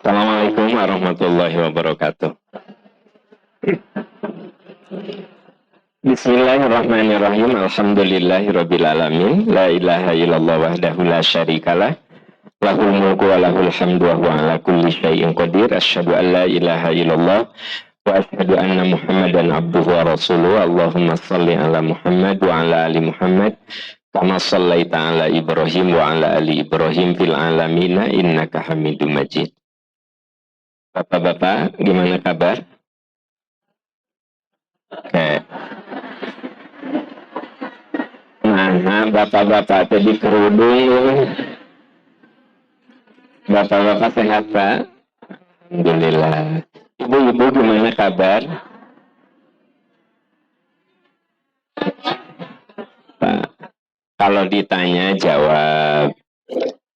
Assalamualaikum warahmatullahi wabarakatuh. Bismillahirrahmanirrahim. Alhamdulillahirabbil alamin. La ilaha illallah wahdahu la syarikalah. Lahul mulku wa lahul hamdu wa huwa ala kulli syai'in qadir. Asyhadu an la ilaha illallah wa asyhadu anna Muhammadan abduhu wa rasuluh. Allahumma shalli ala Muhammad wa ala ali Muhammad kama shallaita ala Ibrahim wa ala ali Ibrahim fil alamin innaka Hamidum Majid. Bapak-bapak, gimana kabar? Oke. Nah, bapak-bapak tadi kerudung. Bapak-bapak sehat, Pak? Alhamdulillah. Ibu-ibu gimana kabar? Pak, kalau ditanya jawab.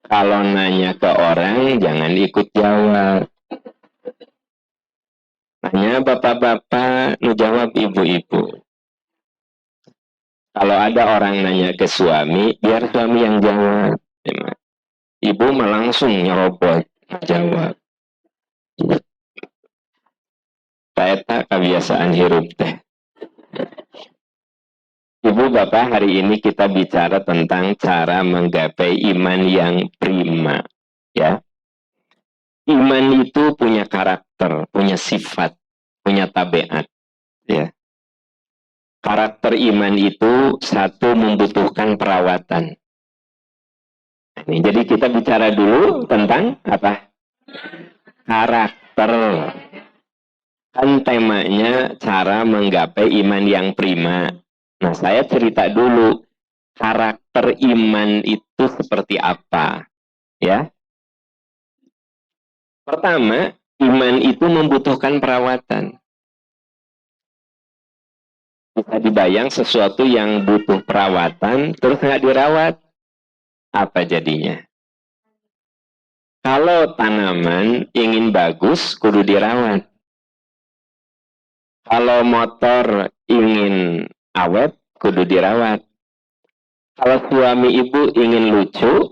Kalau nanya ke orang jangan ikut jawab. Tanya bapak-bapak, nu jawab ibu-ibu. Kalau ada orang nanya ke suami, biar suami yang jawab. Ibu mah langsung nyerobot jawab. Saya tak kebiasaan hirup teh. Ibu bapak, hari ini kita bicara tentang cara menggapai iman yang prima. Ya, iman itu punya karakter, punya sifat, punya tabiat. Ya, karakter iman itu satu membutuhkan perawatan. Jadi kita bicara dulu tentang apa? Karakter. Kan temanya cara menggapai iman yang prima. Nah, saya cerita dulu karakter iman itu seperti apa, ya. Pertama, iman itu membutuhkan perawatan. Bisa dibayang sesuatu yang butuh perawatan, terus nggak dirawat, apa jadinya? Kalau tanaman ingin bagus, kudu dirawat. Kalau motor ingin awet, kudu dirawat. Kalau suami ibu ingin lucu,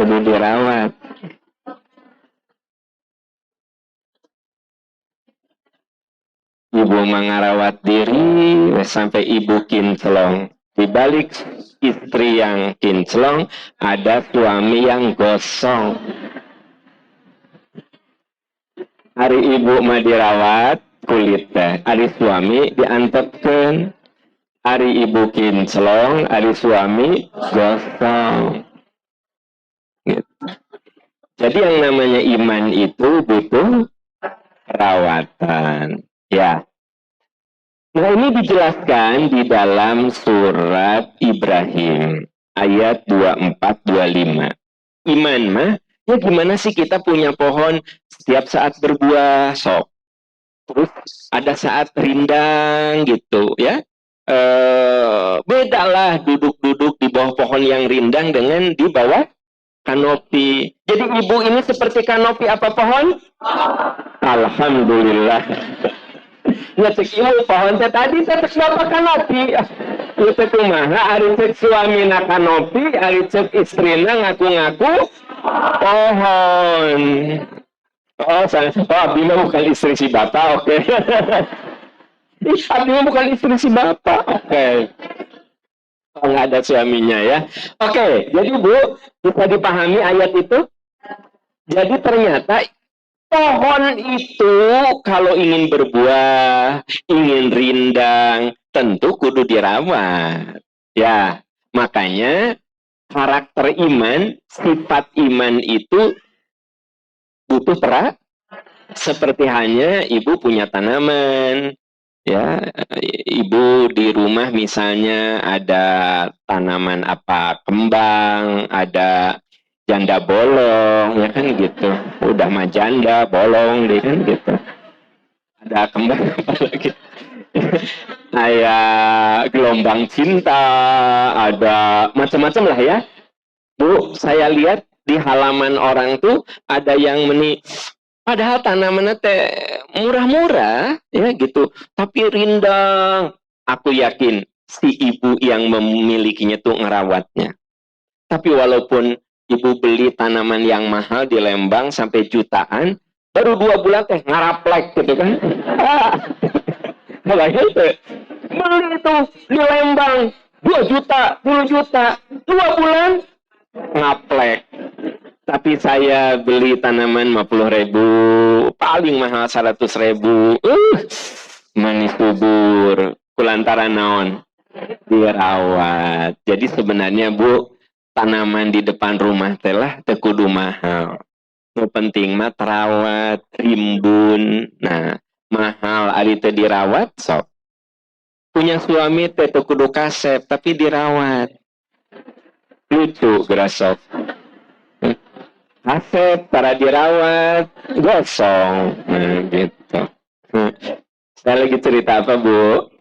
kudu dirawat. Ibu mengarawat diri sampai ibu kinclong. Di balik istri yang kinclong ada suami yang gosong. Hari ibu mah dirawat kulit teh, hari suami diantepkeun. Hari ibu kinclong, hari suami gosong. Gitu. Jadi yang namanya iman itu butuh perawatan. Ya. Nah, ini dijelaskan di dalam surat Ibrahim ayat 24-25. Iman mah, ya gimana sih kita punya pohon setiap saat berbuah, sok. Terus ada saat rindang gitu, ya. Bedalah duduk-duduk di bawah pohon yang rindang dengan di bawah kanopi. Jadi ibu ini seperti kanopi apa pohon? Alhamdulillah. Ya cek ibu pohon teh tadi teh bapak kanopi. Ieu teh kumaha ari cek suamina kanopi, ari cek istrina ngaku-ngaku pohon. Oh, abdi mah bukan istri si bapak, oke. Abdi mah bukan istri si bapak, oke. Oh, nggak ada suaminya ya. Oke, jadi Bu, bisa dipahami ayat itu? Jadi ternyata pohon itu kalau ingin berbuah, ingin rindang, tentu kudu dirawat. Ya, makanya karakter iman, sifat iman itu butuh perawatan. Seperti hanya ibu punya tanaman, ya, ibu di rumah misalnya ada tanaman apa, kembang, ada janda bolong, ya kan gitu. Udah mah janda bolong deh kan gitu. Ada kembang apa lagi? Kayak gelombang cinta, ada macam-macam lah ya. Bu, saya lihat di halaman orang tuh ada yang padahal tanamannya teh murah-murah ya gitu, tapi rindang. Aku yakin si ibu yang memilikinya tuh ngerawatnya. Tapi walaupun ibu beli tanaman yang mahal di Lembang sampai jutaan, baru 2 bulan teh ngaraplek gitu kan. Makanya itu beli itu di Lembang 2 juta, 10 juta, 2 bulan ngaplek. Tapi saya beli tanaman 50.000, paling mahal 100.000. Manis subur, kulantaran naon dirawat. Jadi sebenarnya Bu, tanaman di depan rumah telah tekudu mahal. Nu penting mah terawat, rimbun. Nah, mahal ari teu dirawat sok. Punya suami teh teu kudu kasep tapi dirawat. Lucu gerasok. Kasep para dirawat, gosong. Nah, gitu. Saya lagi cerita apa, Bu?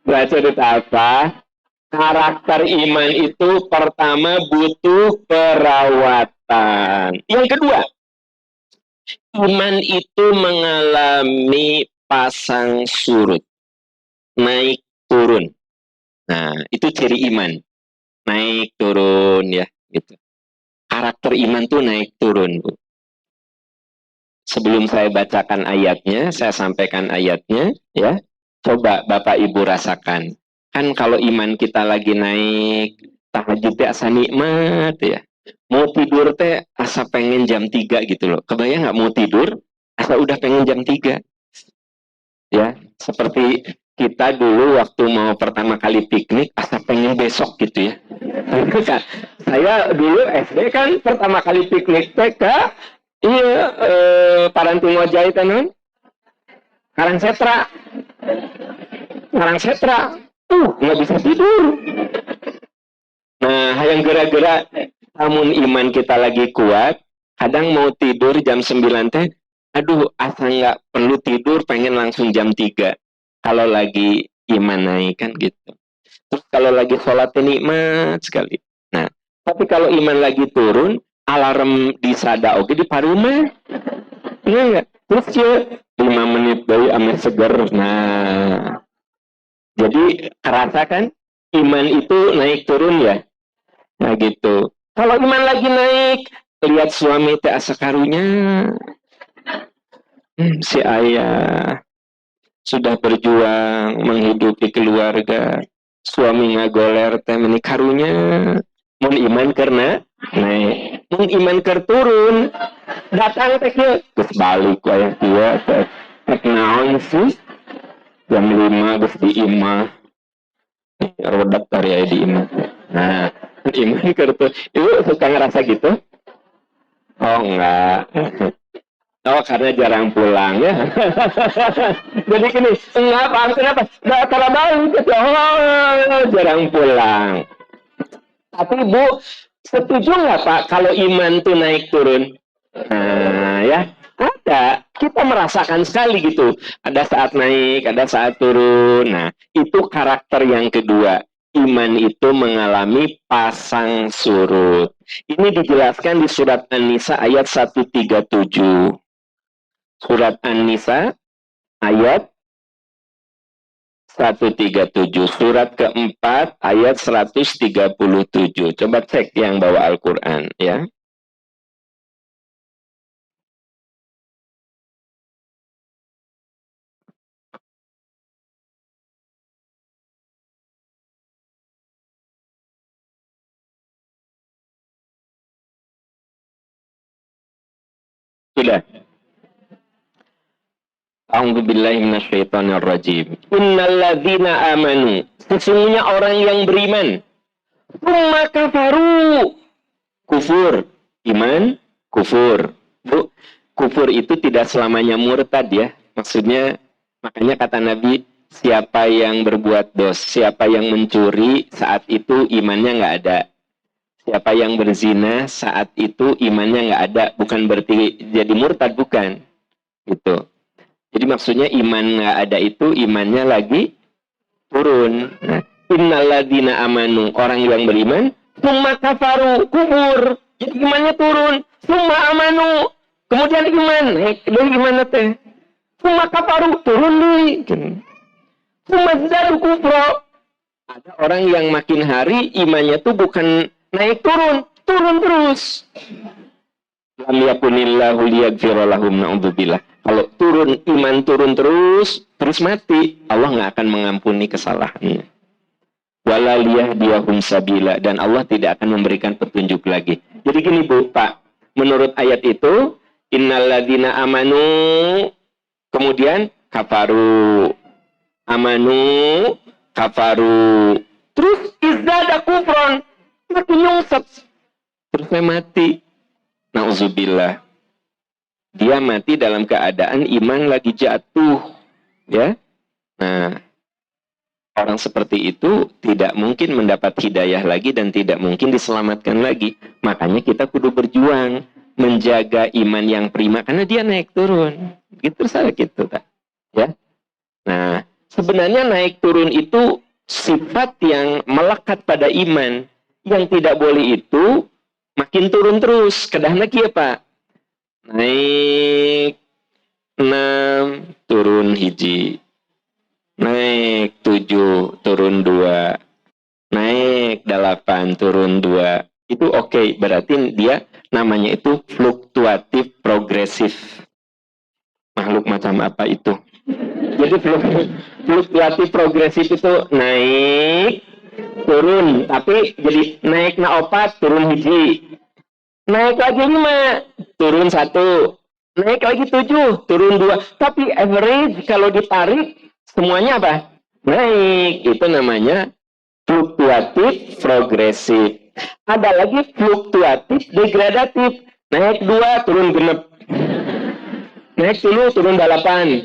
Saya cerita apa? Karakter iman itu pertama butuh perawatan. Yang kedua, iman itu mengalami pasang surut, naik turun. Nah, itu ciri iman. Naik turun ya, gitu. Karakter iman tuh naik turun, Bu. Sebelum saya bacakan ayatnya, saya sampaikan ayatnya, ya. Coba Bapak Ibu rasakan. Kan kalau iman kita lagi naik, tahajud teh asa nikmat ya. Mau tidur teh asa pengen jam 3 gitu loh. Kebayang nggak mau tidur, asa udah pengen jam 3. Ya, seperti kita dulu waktu mau pertama kali piknik, asa pengen besok gitu ya. Saya dulu SD kan pertama kali piknik TK, iya, Paranting Ojai tenan, Karangsetra, nggak bisa tidur. Nah, yang gara-gara namun iman kita lagi kuat, kadang mau tidur jam 9 teh, aduh asa nggak perlu tidur, pengen langsung jam 3. Kalau lagi iman naik kan gitu. Terus kalau lagi sholat nikmat sekali. Nah, tapi kalau iman lagi turun, alarm di sada oke di paruma. Iya nggak? Terus ya 5 menit dari ame seger. Nah, jadi kerasa kan iman itu naik turun ya. Nah gitu. Kalau iman lagi naik, lihat suami teh asa karunya. Si ayah sudah berjuang menghidupi keluarga. Suami ngagoler teh meni karunya. Mun iman karena naik, mun iman ker turun, datang teh ke terus balik wayah tua teh naon sih jam 5 geus di imah rodak dari aya di imah. Nah, iman ker turun. Ibu suka ngerasa gitu? Oh enggak. Oh karena jarang pulang ya. Jadi gini, kenapa? Nggak karena balik gitu. Oh jarang pulang. Tapi Bu, setuju nggak Pak kalau iman tuh naik turun? Nah ya, ada. Kita merasakan sekali gitu. Ada saat naik, ada saat turun. Nah, itu karakter yang kedua. Iman itu mengalami pasang surut. Ini dijelaskan di surat An-Nisa ayat 137. Surat An-Nisa ayat 137. Surat keempat ayat 137. Coba cek yang bawa Al-Quran ya. Sudah. A'udzubillahi minasyaitonirrajim. Innalladzina amanu. Sesungguhnya orang yang beriman. Tsumma kafaru. Kufur. Iman, kufur. Bu, kufur itu tidak selamanya murtad ya. Maksudnya, makanya kata Nabi, siapa yang berbuat dosa, siapa yang mencuri, saat itu imannya nggak ada. Siapa yang berzina, saat itu imannya nggak ada. Bukan berarti jadi murtad, bukan. Gitu. Jadi maksudnya iman nggak ada itu, imannya lagi turun. Nah, innalladzina amanu, orang yang beriman, summa kafaru, kubur. Jadi imannya turun. Summa amanu, kemudian iman. Naik, dari gimana teh? Summa kafaru, turun deh. Summa zadu kufro. Ada orang yang makin hari imannya tuh bukan naik turun, turun terus. Lam yakunillahu liyaghfira lahum, na'udzubillah. Kalau turun, iman turun terus mati, Allah nggak akan mengampuni kesalahannya. Wala liyahdiyahum sabila, dan Allah tidak akan memberikan petunjuk lagi. Jadi gini Bu, Pak, menurut ayat itu, innalladzina amanu, kemudian kafaru, amanu, kafaru, terus izdada kufron, makin nyungsep, terus mati. Nauzubillah. Dia mati dalam keadaan iman lagi jatuh, ya. Nah, orang seperti itu tidak mungkin mendapat hidayah lagi dan tidak mungkin diselamatkan lagi. Makanya kita kudu berjuang menjaga iman yang prima karena dia naik turun. Gitu saja gitu, tak? Ya. Nah, sebenarnya naik turun itu sifat yang melekat pada iman. Yang tidak boleh itu makin turun terus. Kedahna kieu, Pak. Naik 6, turun hiji. Naik 7, turun 2. Naik 8, turun 2. Itu oke. Berarti dia namanya itu fluktuatif progresif. Makhluk macam apa itu? Jadi fluktuatif progresif itu naik, turun. Tapi jadi naik na 4, turun hiji. Naik lagi 5, turun 1. Naik lagi 7, turun 2. Tapi average kalau ditarik, semuanya apa? Naik. Itu namanya fluktuatif progresif. Ada lagi fluktuatif degradatif. Naik 2, turun genep. Naik 10, turun 8.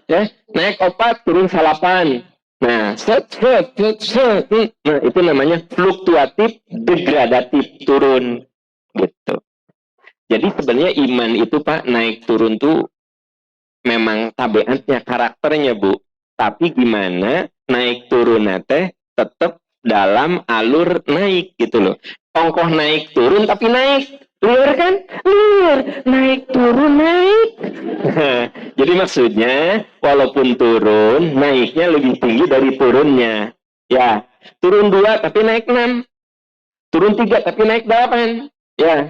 Ya, naik 4, turun 8. Nah, nah, itu namanya fluktuatif degradatif, turun. Gitu. Jadi sebenarnya iman itu Pak naik turun tuh memang tabiatnya, karakternya Bu. Tapi gimana naik turun teh tetap dalam alur naik gitu loh. Ongkoh naik turun tapi naik. Liur kan? Liur. Naik turun naik. Jadi maksudnya walaupun turun, naiknya lebih tinggi dari turunnya. Ya, turun 2 tapi naik 6. Turun 3 tapi naik 8. Ya,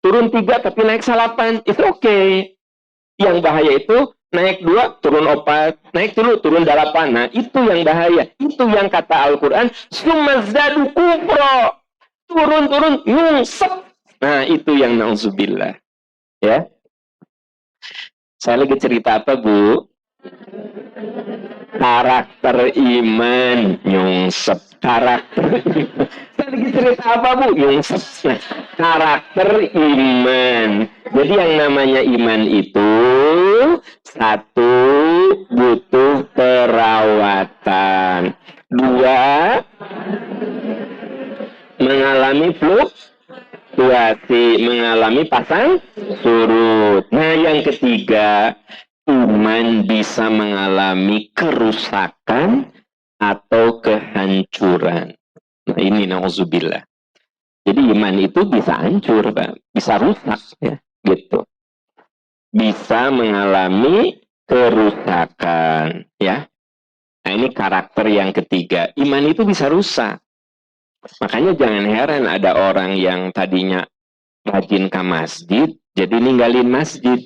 turun 3 tapi naik 8, itu oke. Yang bahaya itu naik 2 turun 4, naik 3 turun 8. Nah, itu yang bahaya. Itu yang kata Al-Qur'an, sumazadu kufro. Turun-turun nyungsep. Nah, itu yang nauzubillah. Ya. Saya lagi cerita apa, Bu? Karakter iman nyungsep. Karakter saya lagi cerita apa Bu? Nyungsep. Nah, karakter iman. Jadi yang namanya iman itu satu, butuh perawatan. 2, mengalami fluktuasi, mengalami pasang surut. Nah, yang ketiga, iman bisa mengalami kerusakan atau kehancuran. Nah, ini nauzubillah. Jadi iman itu bisa hancur, Pak. Bisa rusak, ya, gitu. Bisa mengalami kerusakan, ya. Nah, ini karakter yang ketiga. Iman itu bisa rusak. Makanya jangan heran ada orang yang tadinya rajin ke masjid, jadi ninggalin masjid.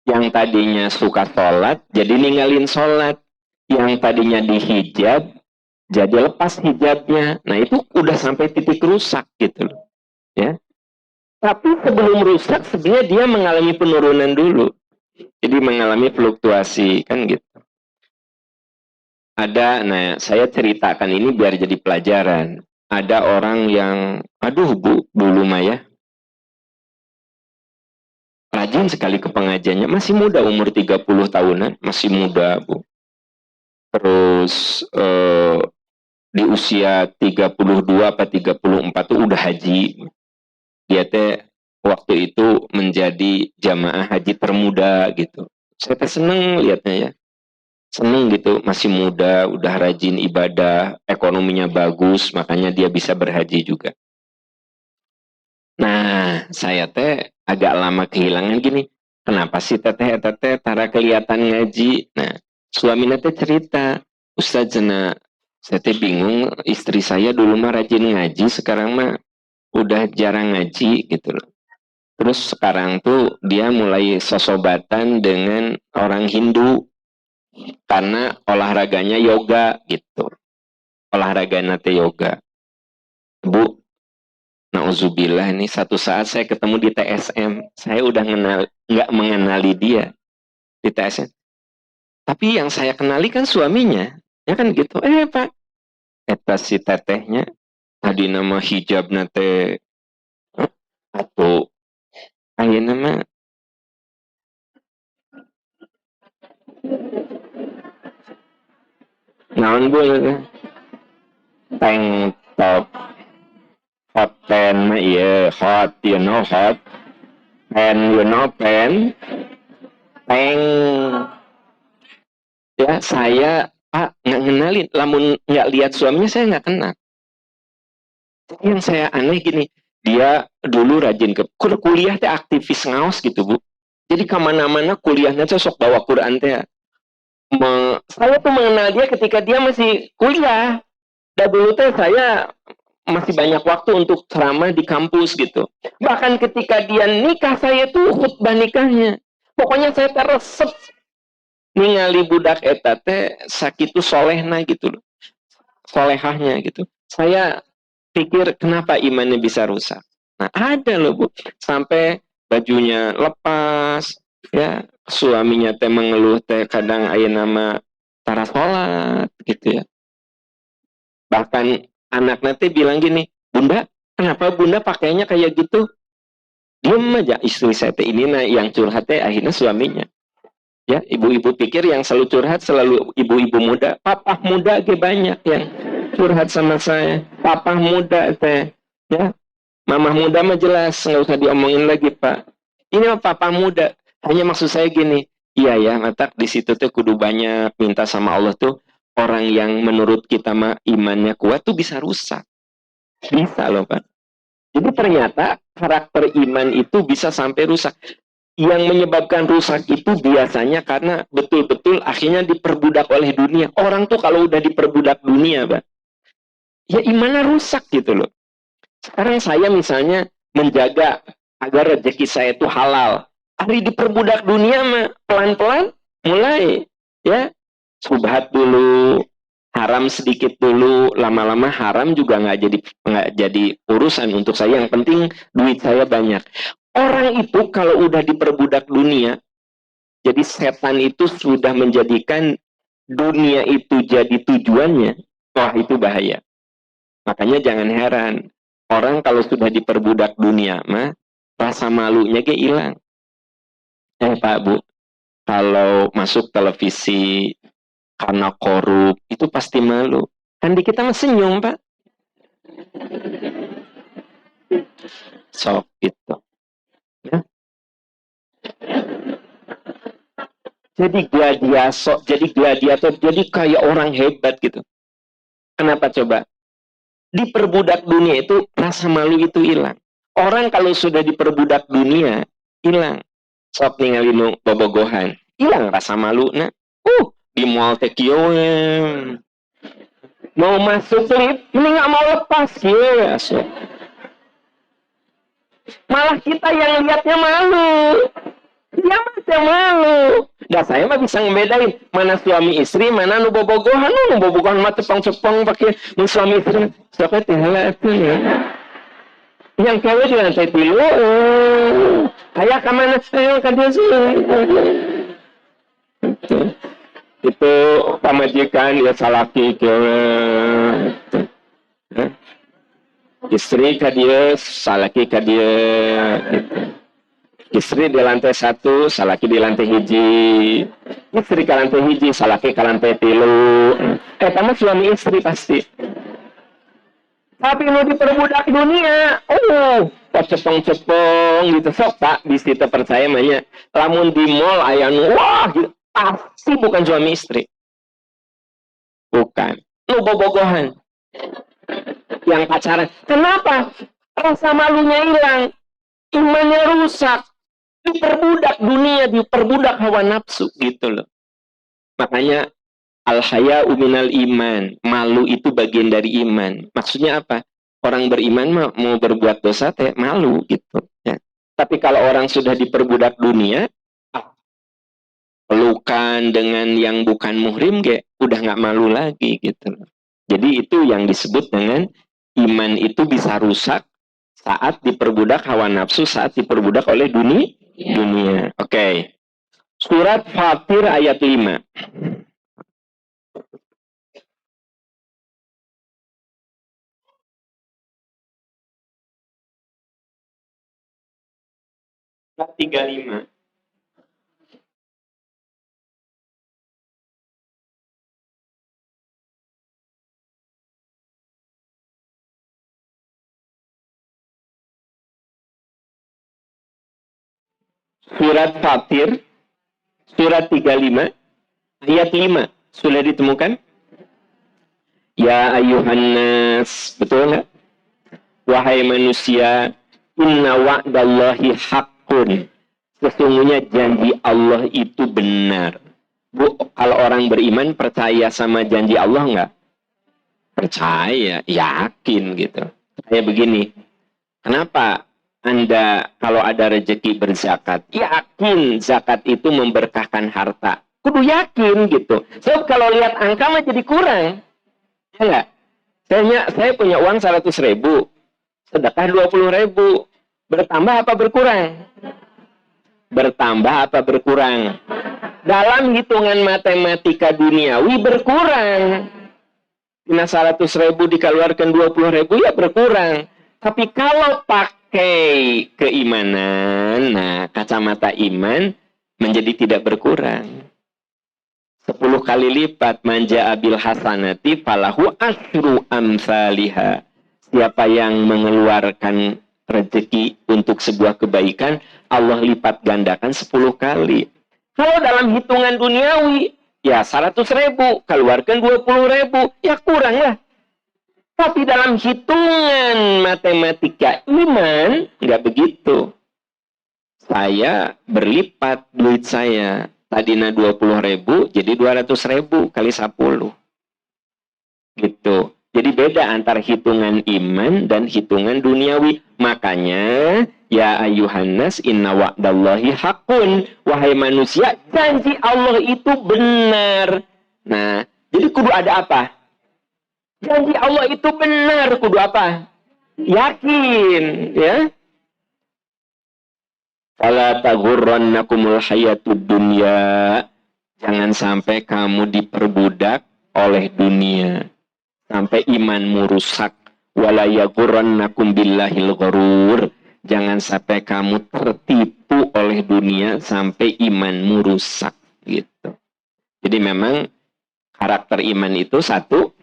Yang tadinya suka sholat, jadi ninggalin sholat. Yang tadinya dihijab, jadi lepas hijabnya. Nah, itu udah sampai titik rusak gitu loh. Ya. Tapi sebelum rusak, sebenarnya dia mengalami penurunan dulu. Jadi mengalami fluktuasi, kan gitu. Nah saya ceritakan ini biar jadi pelajaran. Ada orang yang, aduh Bu, dulu Maya, rajin sekali ke pengajiannya. Masih muda, umur 30 tahunan. Masih muda, Bu. Terus di usia 32 apa 34 tuh udah haji. Dia teh waktu itu menjadi jamaah haji termuda gitu. Saya teh seneng lihatnya ya. Seneng gitu, masih muda, udah rajin ibadah, ekonominya bagus, makanya dia bisa berhaji juga. Nah, saya teh agak lama kehilangan gini. Kenapa sih teteh tara kelihatan ngaji? Nah, suaminya teh cerita, Ustaz cenah Saya teh bingung, istri saya dulu mah rajin ngaji, sekarang mah udah jarang ngaji gitu loh. Terus sekarang tuh dia mulai sosobatan dengan orang Hindu karena olahraganya yoga gitu. Olahraga nate yoga. Bu, nauzubillah nih satu saat saya ketemu di TSM, saya udah nggak mengenali dia di TSM. Tapi yang saya kenali kan suaminya, ya kan gitu. Pak, eta si tetehnya tadi nama hijab nate atau ayo nama naon bu tank top hot pen mah iya hot you know hot pen you know pen tank ya saya Pak nggak ngenalin lamun nggak lihat suaminya saya nggak kenal. Yang saya aneh gini, dia dulu rajin ke kuliah teh aktivis ngaos gitu bu. Jadi kemana-mana kuliahnya tuh sok bawa Quran teh. Saya tuh mengenal dia ketika dia masih kuliah. Dan dulu teh saya masih banyak waktu untuk ceramah di kampus gitu. Bahkan ketika dia nikah saya tuh khutbah nikahnya. Pokoknya saya teresep ningali budak eta teh sakitu solehna gitu loh. Solehahnya gitu. Saya pikir kenapa imannya bisa rusak. Nah ada loh bu, sampai bajunya lepas, ya suaminya teh mengeluh teh kadang aya nama tara sholat gitu ya. Bahkan anak nanti bilang gini, Bunda, kenapa Bunda pakainya kayak gitu? Diam aja istri saya teh ini nah yang curhat teh akhirnya suaminya. Ya, ibu-ibu pikir yang selalu curhat selalu ibu-ibu muda. Papa muda ge banyak yang curhat sama saya. Papa muda teh, ya. Mama muda mah jelas nggak usah diomongin lagi Pak. Ini mah papa muda. Hanya maksud saya gini, iya ya, matak di situ tuh kudu banyak minta sama Allah tuh orang yang menurut kita mah imannya kuat tuh bisa rusak. Bisa loh Pak. Jadi ternyata karakter iman itu bisa sampai rusak. Yang menyebabkan rusak itu biasanya karena betul-betul akhirnya diperbudak oleh dunia. Orang tuh kalau udah diperbudak dunia, Pak, ya imannya rusak gitu loh. Sekarang saya misalnya menjaga agar rezeki saya itu halal. Hari diperbudak dunia mah pelan-pelan mulai ya subhat dulu, haram sedikit dulu, lama-lama haram juga nggak jadi urusan untuk saya. Yang penting duit saya banyak. Orang itu kalau udah diperbudak dunia, jadi setan itu sudah menjadikan dunia itu jadi tujuannya. Wah itu bahaya. Makanya jangan heran. Orang kalau sudah diperbudak dunia mah rasa malunya ke hilang. Pak Bu, kalau masuk televisi karena korup itu pasti malu. Kan di kita mah senyum Pak. Sok itu. Ya. Jadi gladiator, jadi kayak orang hebat gitu. Kenapa coba? Diperbudak dunia itu rasa malu itu hilang. Orang kalau sudah diperbudak dunia hilang. Sok ningali nu bobogohan, hilang rasa malu nah. Di mall teh mau masuk lift, mending nggak mau lepas kieu asok. Malah kita yang lihatnya malu. Dia mah malu. Dah saya mah bisa ngebedain mana suami istri, mana nu bobogohan. Nu bobogohan mah cepong-cepong pakai nu suami istri. Sok teh heula atuh ya. Yang cewek di lantai 3. Ayah ke mana? Ayo ke dia sih. Itu pamajikan ya salaki ke istri ke dia, salaki ke dia. Istri di lantai 1, salaki di lantai hiji. Istri ke lantai hiji, salaki ke lantai 3. Kamu suami istri pasti. Tapi mau diperbudak dunia, cepong-cepong gitu. Sok Pak, di situ percaya banyak. Lamun di mall ayah wah gitu. Pasti bukan suami istri. Bukan. Lu bobogohan. Yang pacaran. Kenapa? Rasa malunya hilang. Imannya rusak. Diperbudak dunia, diperbudak hawa nafsu gitu loh. Makanya Al-haya'u minal iman. Malu itu bagian dari iman. Maksudnya apa? Orang beriman mau berbuat dosa teh malu gitu. Ya. Tapi kalau orang sudah diperbudak dunia, pelukan dengan yang bukan muhrim, udah nggak malu lagi gitu. Jadi itu yang disebut dengan iman itu bisa rusak saat diperbudak hawa nafsu, saat diperbudak oleh dunia. Oke. Surat Fatir ayat 5. Surat 35. Surat Fatir, surat 35, ayat 5. Sudah ditemukan? Ya ayuhan nas, betul nggak? Wahai manusia, inna wa'dallahi haqqun. Sesungguhnya janji Allah itu benar. Bu, kalau orang beriman percaya sama janji Allah nggak? Percaya, yakin gitu. Kayak begini, kenapa Anda kalau ada rezeki berzakat, yakin zakat itu memberkahkan harta? Kudu yakin gitu. Sebab kalau lihat angka mah jadi kurang. Ya enggak? Saya punya uang 100.000, sedekah 20.000. Bertambah apa berkurang? Bertambah apa berkurang? Dalam hitungan matematika duniawi berkurang. Nah 100.000 dikeluarkan 20.000 ya berkurang. Tapi kalau pakai keimanan, nah kacamata iman menjadi tidak berkurang. 10 kali lipat manja abil hasanati falahu asyru amsalihha. Siapa yang mengeluarkan rezeki untuk sebuah kebaikan, Allah lipat gandakan 10 kali. Kalau dalam hitungan duniawi, ya 100.000, keluarkan 20.000, ya kurang lah. Tapi dalam hitungan matematika iman, nggak begitu. Saya berlipat duit saya. Tadinya 20.000, jadi 200.000 kali 10. Gitu. Jadi beda antara hitungan iman dan hitungan duniawi. Makanya, ya ayuhannas inna wa'dallahi haqqun. Wahai manusia, janji Allah itu benar. Nah, jadi kudu ada apa? Janji Allah itu benar, kudu apa? Yakin, ya. Fala taghurrannakumul hayatud dunya. Jangan sampai kamu diperbudak oleh dunia. Sampai imanmu rusak. Wala yaghurrannakum billahil ghurur. Jangan sampai kamu tertipu oleh dunia sampai imanmu rusak gitu. Jadi memang karakter iman itu satu,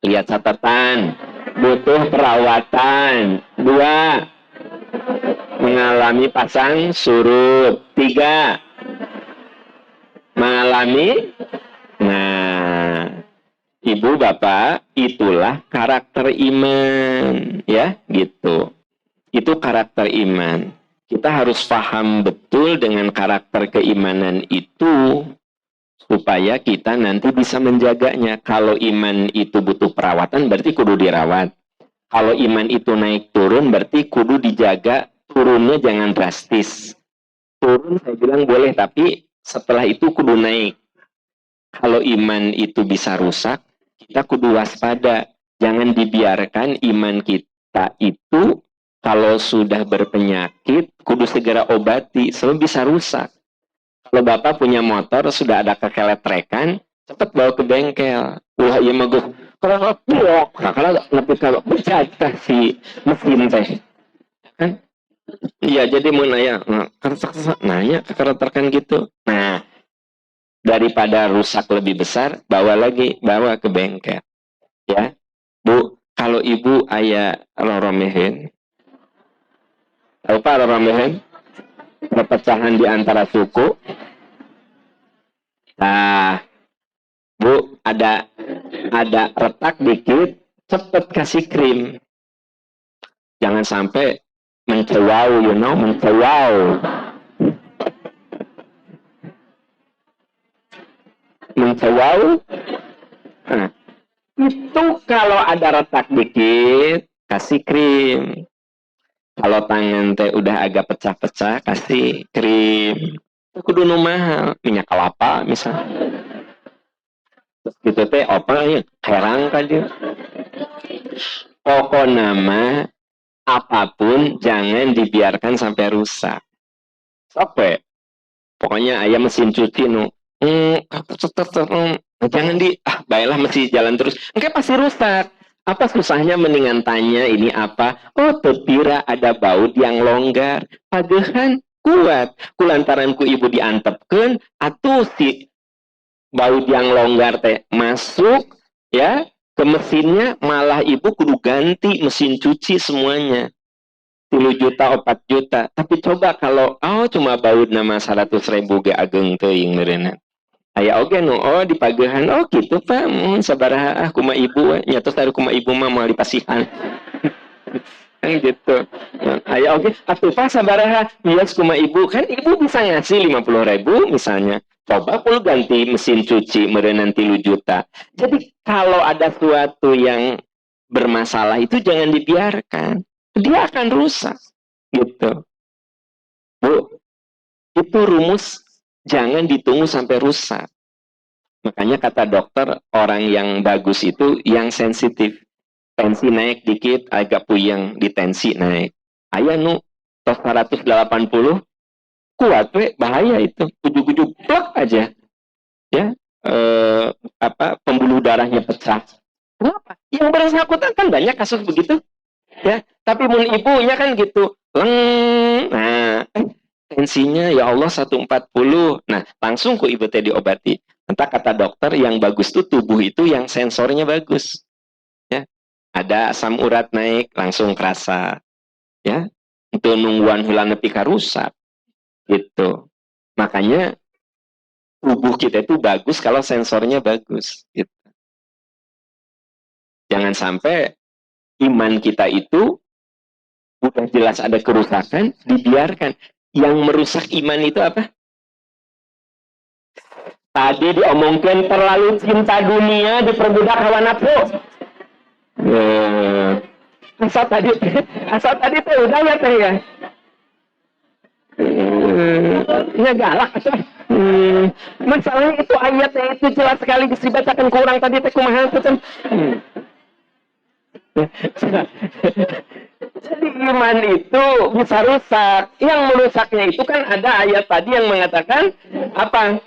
lihat catatan, butuh perawatan. Dua, mengalami pasang surut. 3, mengalami, nah, ibu bapak, itulah karakter iman, ya, gitu. Itu karakter iman. Kita harus paham betul dengan karakter keimanan itu supaya kita nanti bisa menjaganya. Kalau iman itu butuh perawatan, berarti kudu dirawat. Kalau iman itu naik turun, berarti kudu dijaga. Turunnya jangan drastis. Turun saya bilang boleh, tapi setelah itu kudu naik. Kalau iman itu bisa rusak, kita kudu waspada. Jangan dibiarkan iman kita itu kalau sudah berpenyakit, kudu segera obati, sebab bisa rusak. Kalau Bapak punya motor, sudah ada kekeletrekan, cepat bawa ke bengkel. Wah, iya mah gue, kalau lebih kalau berjata si mesin teh. Kan? Iya, jadi mau nanya, nanya kekeletrekan gitu. Nah, daripada rusak lebih besar, bawa ke bengkel. Ya, Bu, kalau ibu ayah roromehen, tahu Pak roromehen? Perpecahan di antara suku. Nah, Bu, ada retak dikit, cepet kasih krim. Jangan sampai mencewau, mencewau. wow. Nah, itu kalau ada retak dikit, kasih krim. Kalau tangan teh udah agak pecah-pecah, kasih krim. Kudu nu mahal, minyak kelapa misalnya. Terus gitu teh apa ya? Herang kan dia. Pokok nama apapun jangan dibiarkan sampai rusak. Sampai pokoknya ayam mesin cuci nu jangan baiklah masih jalan terus. Enggak pasti rusak. Apa susahnya mendingan tanya ini apa? Oh, tepira ada baut yang longgar. Pagehan kuat. Kulantaran ku ibu diantepkeun atuh si baut yang longgar teh masuk ya ke mesinnya, malah ibu kudu ganti mesin cuci semuanya. 3 juta 4 juta. Tapi coba kalau cuma baut nama 100.000 ge ageng teuing meureunna. Aya oge nu di pagehan gitu Pak, sabaraha kumaha ibu nyatos dari kumaha ibu mah moal dipasihan. Kan gitu. Aya oge atuh Pak sabaraha bias kumaha ibu, kan ibu bisa ngasih 50.000 misalnya. Coba kalau ganti mesin cuci meureunna 3 juta. Jadi kalau ada sesuatu yang bermasalah itu jangan dibiarkan. Dia akan rusak. Gitu. Bu, itu rumus jangan ditunggu sampai rusak. Makanya kata dokter, orang yang bagus itu yang sensitif. Tensi naik dikit, agak puyeng, di tensi naik. Aya nu, 180, kuat we, bahaya itu. Ujuk-ujuk plak aja. Ya, pembuluh darahnya pecah. Kenapa? Yang bersangkutan kan banyak kasus begitu. Ya, tapi mun ibunya kan gitu. Nah, tensinya ya Allah 140. Nah, langsung ku ibu teh diobati. Entah kata dokter yang bagus tuh tubuh itu yang sensornya bagus. Ya. Ada asam urat naik langsung kerasa. Ya. Itu nungguan heula nepi ka rusak. Gitu. Makanya tubuh kita itu bagus kalau sensornya bagus. Gitu. Jangan sampai iman kita itu udah jelas ada kerusakan, dibiarkan. Yang merusak iman itu apa? Tadi diomongkan terlalu cinta dunia diperbudak hawa nafsu. Asal tadi teh udah ya teh ya. Ya galak. Masalahnya itu ayatnya itu jelas sekali dibacakan ke orang tadi teh kumaha tuh. Jadi iman itu bisa rusak. Yang merusaknya itu kan ada ayat tadi yang mengatakan apa?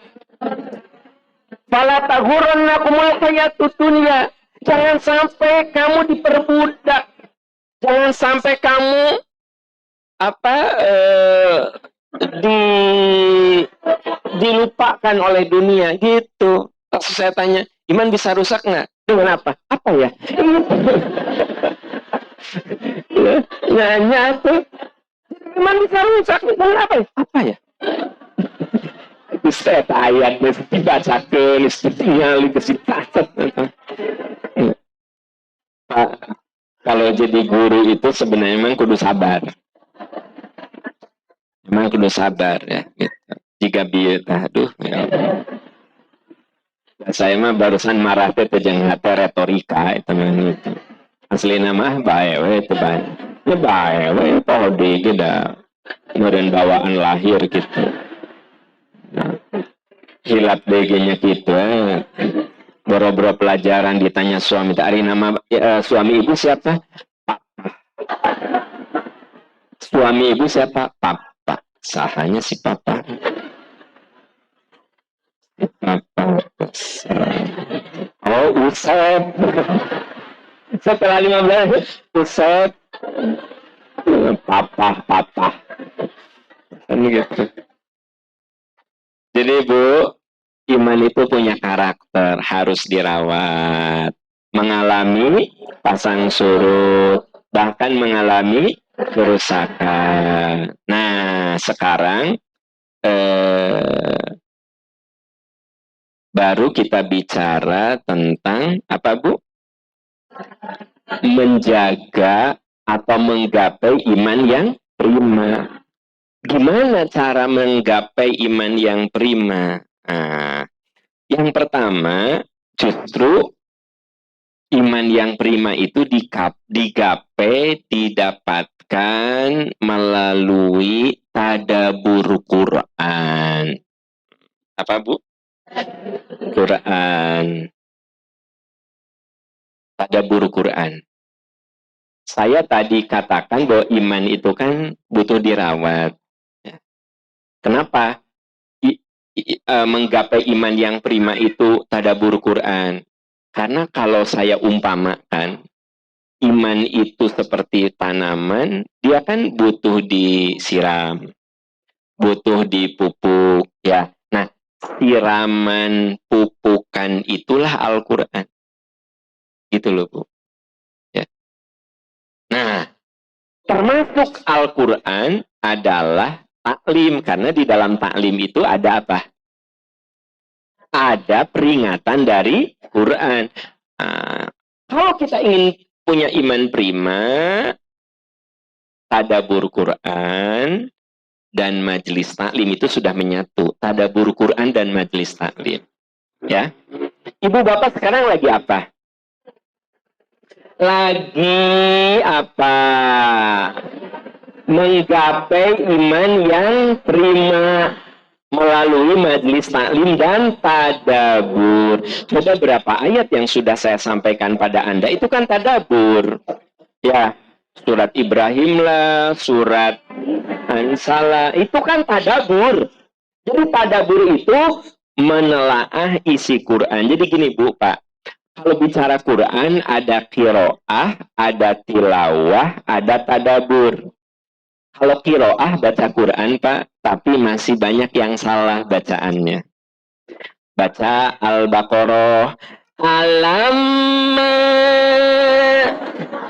Fala taghurrannakumul hayatud dunya. Jangan sampai kamu diperbudak. Jangan sampai kamu dilupakan oleh dunia gitu. Lalu saya tanya, iman bisa rusak nggak? Dengan apa? Apa ya? Nanya tuh. Iman bisa rusak dengan apa ya? Apa ya? Set ayat mesti dibacakan, mesti tinggal dikasih catat. Pak, kalau jadi guru itu sebenarnya memang kudu sabar. Memang kudu sabar ya. Gitu. Jika aduh ya Allah. Saya mah barusan marah teh jangan retorika itu memang itu. Asli nama bae we itu bae. Ya bae we toh di kita meureun bawaan lahir gitu. Hilap DG-nya gitu. Boro-boro pelajaran ditanya suami, ari nama suami ibu siapa? Papa. Suami ibu siapa? Papa. Sahanya si Papa. Papa. Oh, Usep. Setelah 15, Usep. Papa. Ini gitu. Jadi Bu, iman itu punya karakter, harus dirawat. Mengalami pasang surut, bahkan mengalami kerusakan. Nah, sekarang baru kita bicara tentang apa Bu? Menjaga atau menggapai iman yang prima. Gimana cara menggapai iman yang prima? Nah, Yang pertama, justru iman yang prima itu digapai, didapatkan melalui tadabbur Quran. Apa, Bu? Quran. Tadabbur Quran. Saya tadi katakan bahwa iman itu kan butuh dirawat. Kenapa? Menggapai iman yang prima itu tadabbur Quran. Karena kalau saya umpamakan, iman itu seperti tanaman, dia kan butuh disiram, butuh dipupuk, ya. Nah, siraman pupukan itulah Al-Quran. Gitu loh, Bu. Ya. Nah, termasuk Al-Quran adalah taklim, karena di dalam taklim itu ada apa? Ada peringatan dari Quran. Nah, kalau kita ingin punya iman prima, tadabbur Quran dan majelis taklim itu sudah menyatu. Tadabbur Quran dan majelis taklim. Ya. Ibu bapak sekarang lagi apa? Lagi apa? Menggapai iman yang prima melalui majelis taklim dan tadabbur. Coba berapa ayat yang sudah saya sampaikan pada Anda itu kan tadabbur. Ya, surat Ibrahim lah, surat An-Salah, itu kan tadabbur. Jadi tadabbur itu menelaah isi Quran. Jadi gini Bu, Pak. Kalau bicara Quran ada qiraah, ada tilawah, ada tadabbur. Kalau qiraah baca Quran, Pak, tapi masih banyak yang salah bacaannya. Baca Al-Baqarah, alam,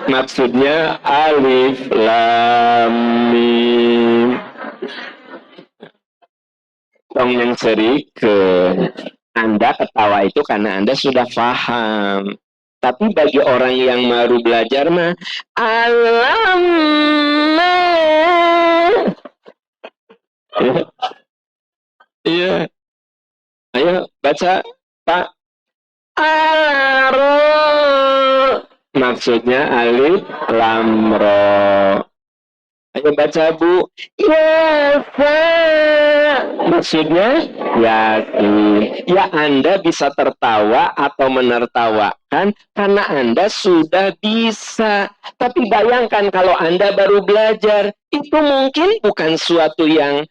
maksudnya alif lam mim. Tong yang serikeun. Anda ketawa itu karena Anda sudah paham. Tapi bagi orang yang baru belajar mah alam. Iya. Ayo baca, Pak. Aro. Maksudnya alif lam ro. Ayo baca Bu. Yasa. Maksudnya yakin. Ya Anda bisa tertawa atau menertawakan karena Anda sudah bisa. Tapi bayangkan kalau Anda baru belajar, itu mungkin bukan suatu yang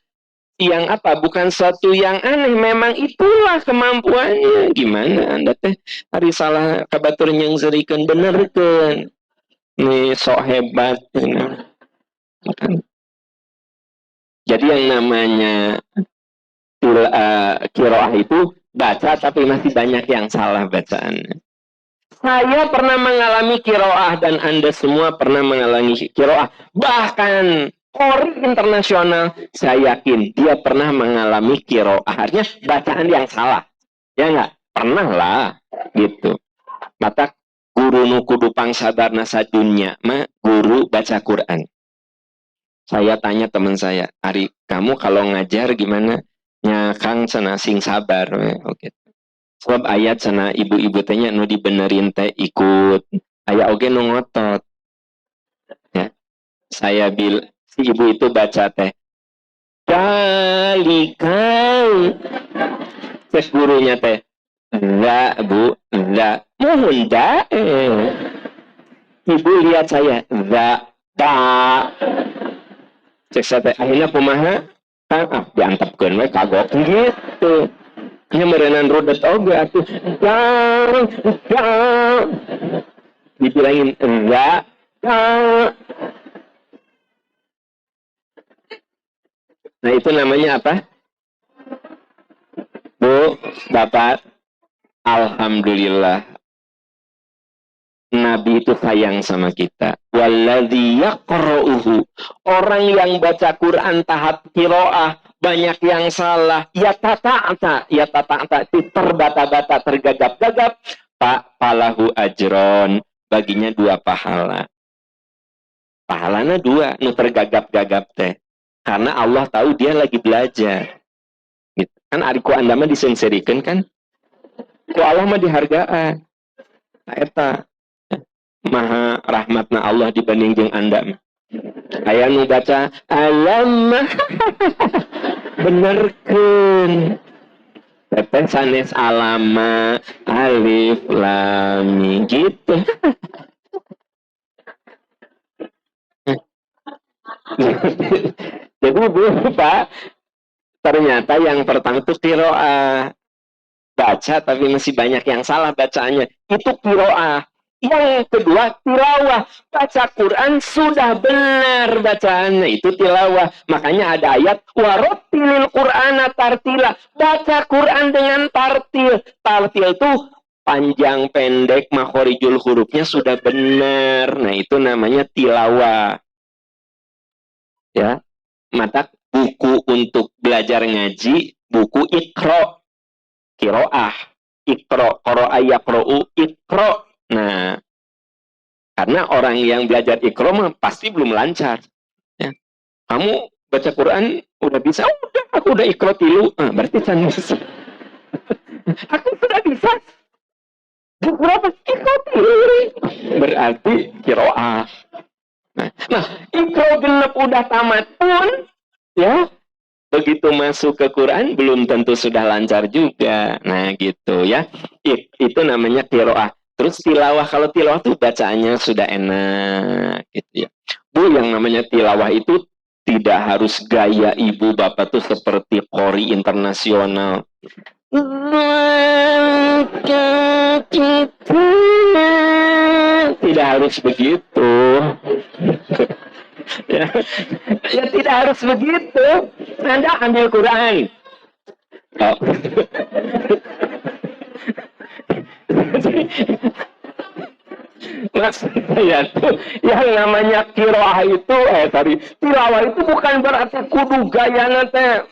apa? Bukan suatu yang aneh. Memang itulah kemampuannya. Gimana Anda teh hari salah kabatur yang serikeun benerkeun. Nih sok hebat. Jadi yang namanya qiraah itu baca tapi masih banyak yang salah bacaannya. Saya pernah mengalami qiraah dan Anda semua pernah mengalami qiraah. Bahkan Qori internasional, saya yakin dia pernah mengalami qiraah. Artinya bacaan yang salah. Ya enggak? Pernah lah. Gitu. Maka guru nukudu pangsabarna sadunya mah guru baca Quran. Saya tanya teman saya, Ari, kamu kalau ngajar gimana? Nya Kang cenah sing sabar. Oke. Sebab ayat cenah ibu-ibu tanya nu dibenerin teh ikut. Aya oge nu ngotot. Ya. Saya si ibu itu baca teh. Dalikan. Terus gurunya teh. Enggak, Bu. Enggak. Mohon dah. Ibu lihat saya. Enggak. Tak. Cek saya akhirnya kumaha diantepkeun we kagok gitu. Nya meureunan rudet oge atuh. Dibilangin enggak. Nah itu namanya apa? Bu, Bapak, alhamdulillah Nabi itu sayang sama kita. Walladzi yaqra'uhu. Orang yang baca Quran tahap qiraah banyak yang salah. Ya tata itu terbata-bata, tergagap-gagap. Pak palahu ajron. Baginya 2 pahala. Pahalanya 2, nu tergagap-gagap teh. Karena Allah tahu dia lagi belajar. Gitu. Kan ariku Anda mah disenserikan kan? Ku Allah mah dihargaan. Eta maha rahmatna Allah dibanding jeung anda. Aya nu baca alam benerkeun. Teteh sanes alama alif lam mim gitu. Jadi Bu Pak, ternyata yang pertama itu qiraah. Baca tapi masih banyak yang salah bacaannya. Itu qiraah. Yang kedua tilawah. Baca Quran sudah benar bacaannya. Itu tilawah. Makanya ada ayat warattilil Qur'ana tartila. Baca Quran dengan tartil. Tartil itu panjang pendek makhorijul hurufnya sudah benar. Nah itu namanya tilawah. Ya. Mata buku untuk belajar ngaji, buku Iqra. Qiraah, Iqra, qara'a yaqra'u, Iqra. Nah, karena orang yang belajar Iqra mah pasti belum lancar. Ya. Kamu baca Quran udah bisa, aku udah Iqra tilu. Berarti can bisa. Aku sudah bisa. Berapa Iqra tilu? Berarti qiraah. Nah, Iqra genep udah tamat pun, ya, begitu masuk ke Quran belum tentu sudah lancar juga. Nah gitu ya. Itu namanya qiraah. Terus tilawah, kalau tilawah tuh bacaannya sudah enak gitu ya. Bu, yang namanya tilawah itu tidak harus gaya ibu bapak tuh seperti qori internasional. Tidak harus begitu. Ya, ya tidak harus begitu. Anda ambil Quran. Oh. Maksud saya tuh yang namanya qiraah itu tilawah itu bukan berarti kudu gayana teh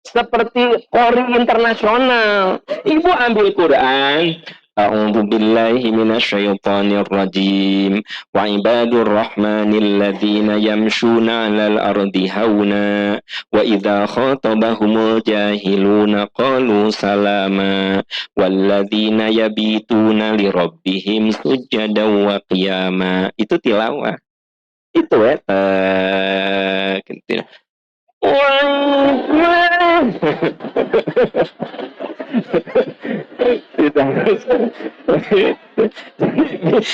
seperti qori internasional. Ibu ambil Quran. A'udzu billahi minasyaitonir rajim. Wa ibadur rahmanil ladzina yamshuna 'alal ardi hauna wa idza khatabahumul jahiluna qalu salama wal ladzina yabituna li rabbihim sujadan wa qiyama. Itu tilawah. Itu gitu.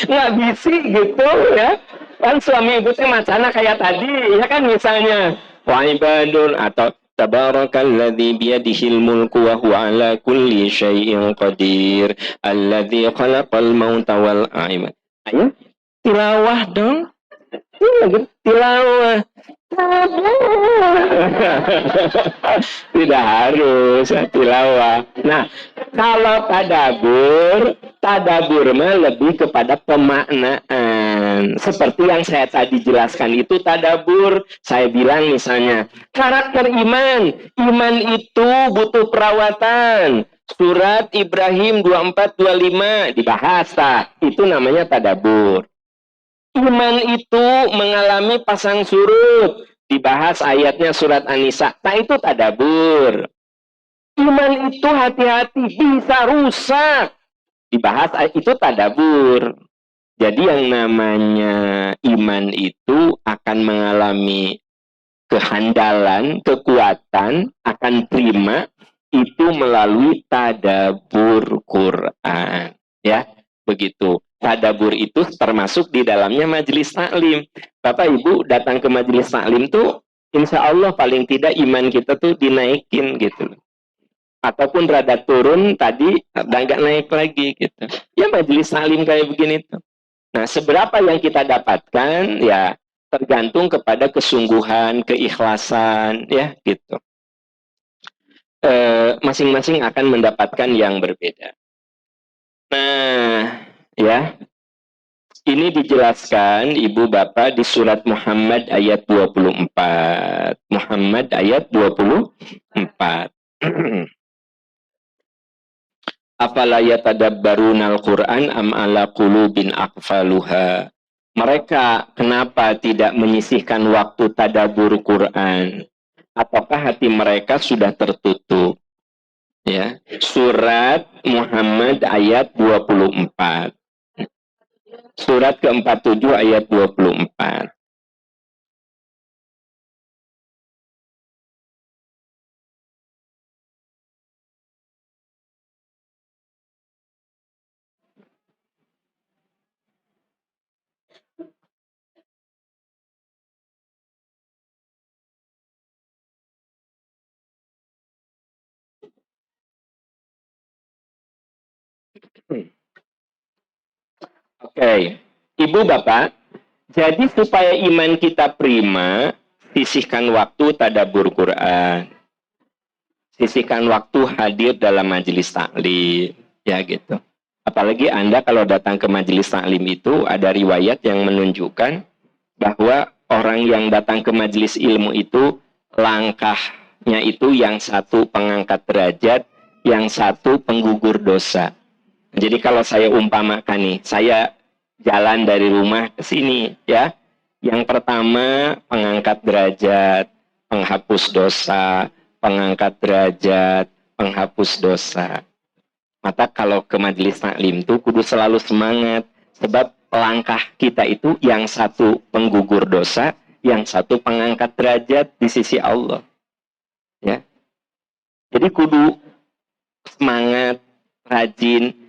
Nggak bisa gitu ya kan, suami ibu teh macana kayak tadi ya kan, misalnya wa ibadur atau tabarakalladzi biyadihil mulku wa huwa ala kulli syai'in qadir alladzi khalaqal mauta wal aima. Ayo tilawah dong. Tilawah. Tidak harus tilawah. Nah, kalau tadabur mah lebih kepada pemaknaan. Seperti yang saya tadi jelaskan itu tadabur. Saya bilang misalnya, karakter iman. Iman itu butuh perawatan. Surat Ibrahim 24-25 dibahas, itu namanya tadabur. Iman itu mengalami pasang surut. Dibahas ayatnya surat An-Nisa. Nah itu tadabur. Iman itu hati-hati bisa rusak. Dibahas itu tadabur. Jadi yang namanya iman itu akan mengalami kehandalan, kekuatan, akan prima itu melalui tadabur Quran. Ya, begitu. Tadabur itu termasuk di dalamnya majelis taklim. Bapak Ibu datang ke majelis taklim tuh insya Allah paling tidak iman kita tuh dinaikin gitu. Ataupun rada turun tadi dan nggak naik lagi gitu. Ya majelis taklim kayak begini tuh. Nah seberapa yang kita dapatkan ya tergantung kepada kesungguhan, keikhlasan ya gitu. Masing-masing akan mendapatkan yang berbeda. Nah ya, ini dijelaskan Ibu Bapak di surat Muhammad ayat 24. Muhammad ayat 24. Afala yatadabbarunal Qur'an am ala qulubin aqfaluha. Mereka kenapa tidak menyisihkan waktu tadabur Quran? Ataukah hati mereka sudah tertutup? Ya, surat Muhammad ayat 24. Surat ke-47 ayat 24. Oke, Ibu Bapak, jadi supaya iman kita prima, sisihkan waktu tadabbur Quran, sisihkan waktu hadir dalam majelis taklim, ya gitu. Apalagi Anda kalau datang ke majelis taklim itu ada riwayat yang menunjukkan bahwa orang yang datang ke majelis ilmu itu langkahnya itu yang satu pengangkat derajat, yang satu penggugur dosa. Jadi kalau saya umpamakan nih, saya jalan dari rumah ke sini ya. Yang pertama pengangkat derajat, penghapus dosa, pengangkat derajat, penghapus dosa. Maka kalau ke majelis taklim tuh kudu selalu semangat, sebab langkah kita itu yang satu penggugur dosa, yang satu pengangkat derajat di sisi Allah. Ya. Jadi kudu semangat, rajin.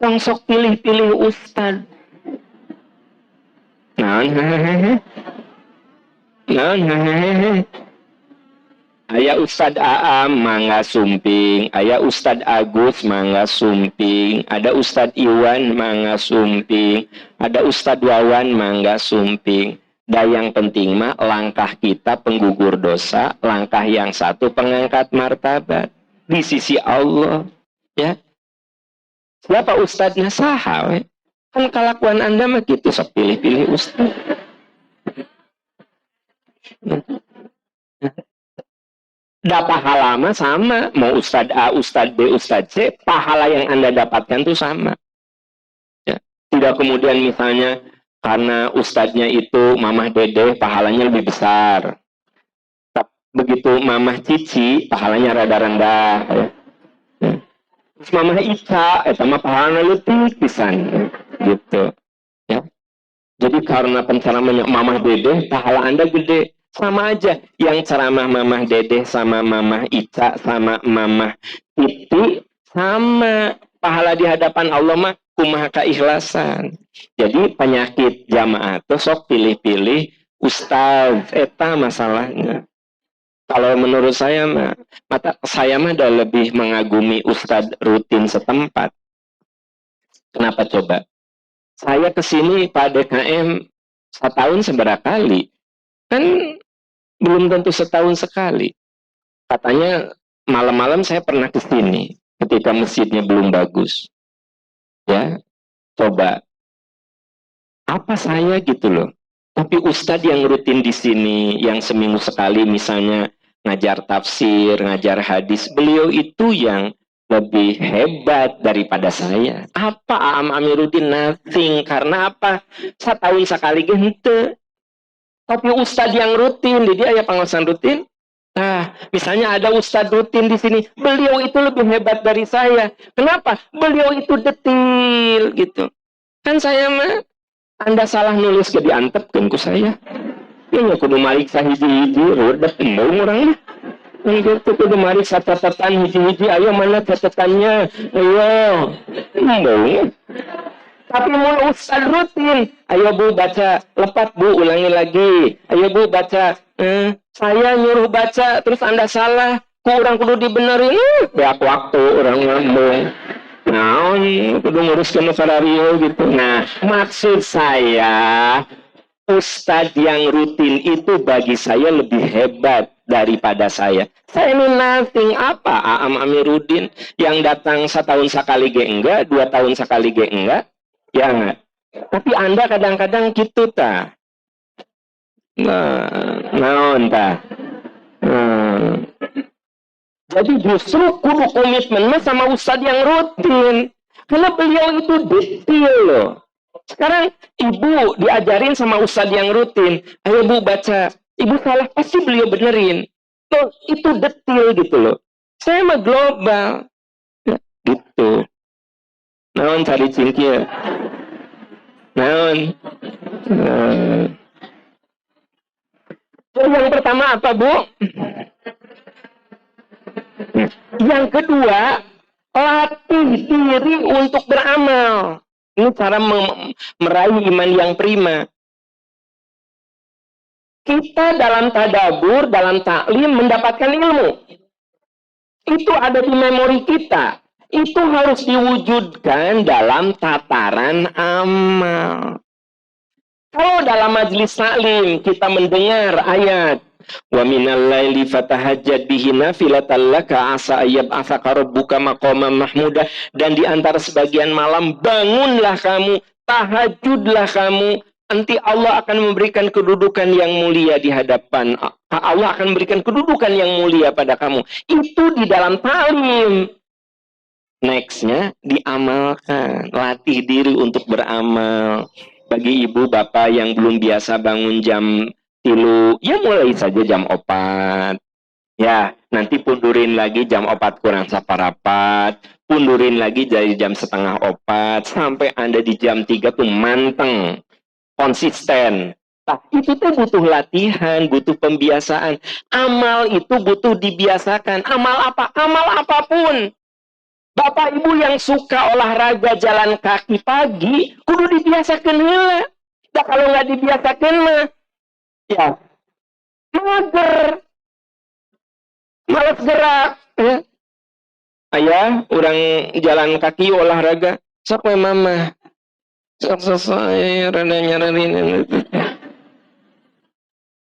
Wong sok pilih-pilih ustad. Aya Ustad Aam mangga sumping, aya Ustad Agus mangga sumping, ada Ustad Iwan mangga sumping, ada Ustad Wawan mangga sumping. Dan yang penting mah langkah kita penggugur dosa, langkah yang satu pengangkat martabat di sisi Allah. Ya. Siapa ustadznya saha we? Kan kelakuan Anda mah gitu, sok pilih-pilih ustad. Da pahala mah sama, mau ustad A, ustad B, ustad C, pahala yang Anda dapatkan tuh sama. Ya. Tidak kemudian misalnya karena ustadznya itu Mamah Dede, pahalanya lebih besar. Begitu Mamah Cici, pahalanya rada rendah. Ya. Terus Mamah Ica, sama pahalanya leutik pisan, gitu. Ya. Jadi karena penceramahnya Mamah Dede, pahala Anda gede. Sama aja, yang ceramah Mamah Dede sama Mamah Ica sama Mamah Titi sama pahala di hadapan Allah mah kumaha keikhlasan. Jadi penyakit jamaah tuh sok pilih-pilih ustaz, eta masalahnya. Kalau menurut saya mah, mata saya mah udah lebih mengagumi ustadz rutin setempat. Kenapa coba? Saya kesini Pak DKM setahun seberapa kali? Kan belum tentu setahun sekali. Katanya malam-malam saya pernah kesini ketika masjidnya belum bagus. Ya, coba. Apa saya gitu loh. Tapi ustadz yang rutin di sini, yang seminggu sekali misalnya ngajar tafsir, ngajar hadis, beliau itu yang lebih hebat daripada saya. Apa Aam Amiruddin? Nothing. Karena apa? Setahun sekali gente. Tapi ustadz yang rutin, jadi ayah pengawasan rutin. Nah, misalnya ada ustadz rutin di sini, beliau itu lebih hebat dari saya. Kenapa? Beliau itu detil gitu. Kan saya mah, Anda salah nulis ke diantepkan ku saya. Ini kudu malik sahiji-hiji, rudet embung orangnya. Gitu kudu malik catatan hiji-hiji, ayo mana catatannya? Ayo, embung. Tapi mau ustad rutin, ayo Bu baca, lepat Bu ulangi lagi. Ayo Bu baca, saya nyuruh baca, terus Anda salah, kurang kudu dibenerin, beak waktu orang ngomong. Nah, kudu nguruskan salario gitu. Nah, maksud saya, ustad yang rutin itu bagi saya lebih hebat daripada saya. Saya ini nothing apa, Aam Amiruddin yang datang setahun sekali ge enggak, 2 tahun sekali ge enggak. Ya enggak. Tapi Anda kadang-kadang gitu ta. Nah, entah. Jadi justru kudu komitmen sama ustadz yang rutin. Karena beliau itu detail loh. Sekarang ibu diajarin sama ustadz yang rutin. Ayo Bu baca. Ibu salah pasti beliau benerin. Loh, itu detail gitu loh. Saya mah global. Ya, gitu. Naon cari cingkir. Naon. Yang pertama apa, Bu? Yang kedua, latih diri untuk beramal. Ini cara meraih iman yang prima. Kita dalam tadabur, dalam taklim mendapatkan ilmu. Itu ada di memori kita. Itu harus diwujudkan dalam tataran amal. Kalau dalam majelis taklim kita mendengar ayat wa minal laili fatahajjad bihi nafilatan laka asa ayyab'atsaka rabbuka maqaman mahmuda, dan di antara sebagian malam bangunlah kamu, tahajudlah kamu, nanti Allah akan memberikan kedudukan yang mulia di hadapan Allah akan memberikan kedudukan yang mulia pada kamu. Itu di dalam taklim. Nextnya diamalkan, latih diri untuk beramal. Bagi ibu bapak yang belum biasa bangun jam 3, ya mulai saja jam 4. Ya, nanti pundurin lagi jam 4 kurang saparapat, pundurin lagi dari jam 3:30, sampai Anda di jam 3 tuh manteng, konsisten. Nah, itu tuh butuh latihan, butuh pembiasaan. Amal itu butuh dibiasakan. Amal apa? Amal apapun. Bapak ibu yang suka olahraga jalan kaki pagi, kudu dibiasakan heula. Nah, kalau nggak dibiasakan mah, ya mager, malas gerak. Ya. Ayah, orang jalan kaki olahraga, sok we mama, sok selesai, rada nyararin.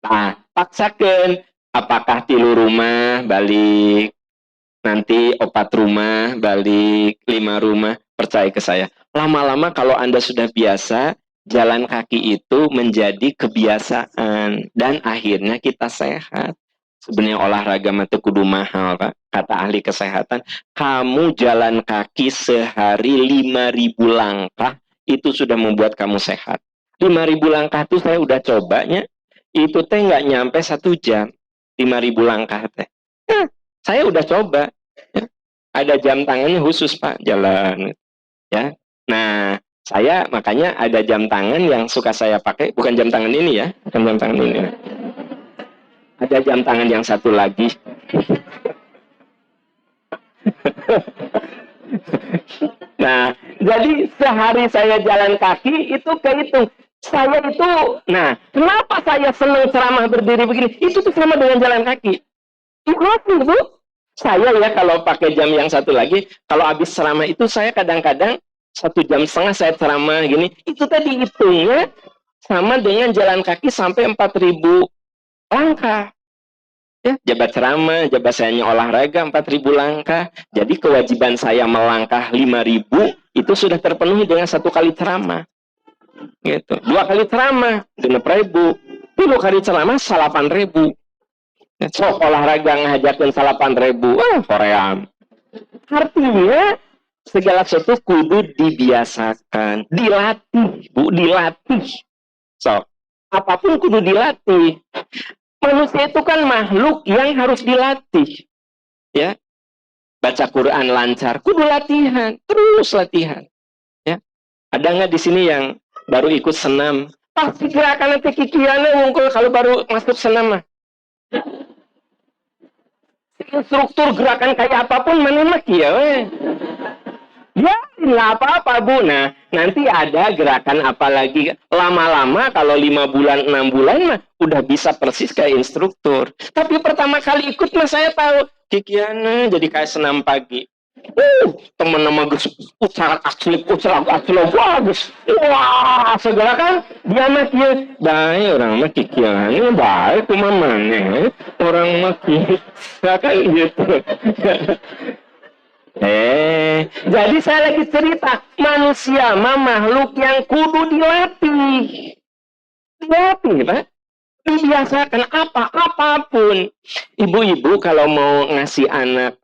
Nah, paksakan. Apakah 3 rumah balik? Nanti 4 rumah, balik 5 rumah, percaya ke saya. Lama-lama kalau Anda sudah biasa, jalan kaki itu menjadi kebiasaan. Dan akhirnya kita sehat. Sebenarnya olahraga mah teu kudu mahal, Pak. Kata ahli kesehatan, kamu jalan kaki sehari 5.000 langkah, itu sudah membuat kamu sehat. 5.000 langkah itu saya udah cobanya, itu teh nggak nyampe 1 jam. 5.000 langkah teh. Saya udah coba, ya. Ada jam tangannya khusus Pak, jalan, ya. Nah, saya makanya ada jam tangan yang suka saya pakai, bukan jam tangan ini ya, bukan jam tangan ini. Ada jam tangan yang satu lagi. Nah, jadi sehari saya jalan kaki itu kehitung. Saya itu, nah, kenapa saya senang ceramah berdiri begini? Itu tuh sama dengan jalan kaki. Itu Bu. Saya ya kalau pakai jam yang satu lagi, kalau habis ceramah itu saya kadang-kadang 1,5 jam saya ceramah gini, itu tadi hitungnya sama dengan jalan kaki sampai 4.000 langkah. Ya, jabat ceramah, jabat saya olahraga 4.000 langkah. Jadi kewajiban saya melangkah 5.000 itu sudah terpenuhi dengan 1 kali ceramah. Gitu. 2 kali ceramah 6.000. 3 kali ceramah 8.000. Sok olahraga ngajakin 8.000, Korea. Artinya segala sesuatu kudu dibiasakan, dilatih, Bu, dilatih. Sok apapun kudu dilatih. Manusia itu kan makhluk yang harus dilatih, ya. Baca Quran lancar, kudu latihan, terus latihan, ya. Ada nggak di sini yang baru ikut senam? Pasti gerakan nanti kikiannya ngungkul kalau baru masuk senam mah. Struktur gerakan kayak apapun mana ya, ya nggak apa-apa Bu. Nah, nanti ada gerakan apalagi lama-lama kalau 5 bulan 6 bulan mah udah bisa persis kayak instruktur. Tapi pertama kali ikut mah saya tahu kikiana jadi kayak senam pagi. Temen nama gus usaha asli bagus. Wah, segala kan dia mah kieu bae orang mah kikiana bae kumaha maneh orang mah kieu kan gitu. Jadi saya lagi cerita, manusia mah makhluk yang kudu dilatih. Dilatih, Pak. Dibiasakan apapun. Ibu-ibu kalau mau ngasih anak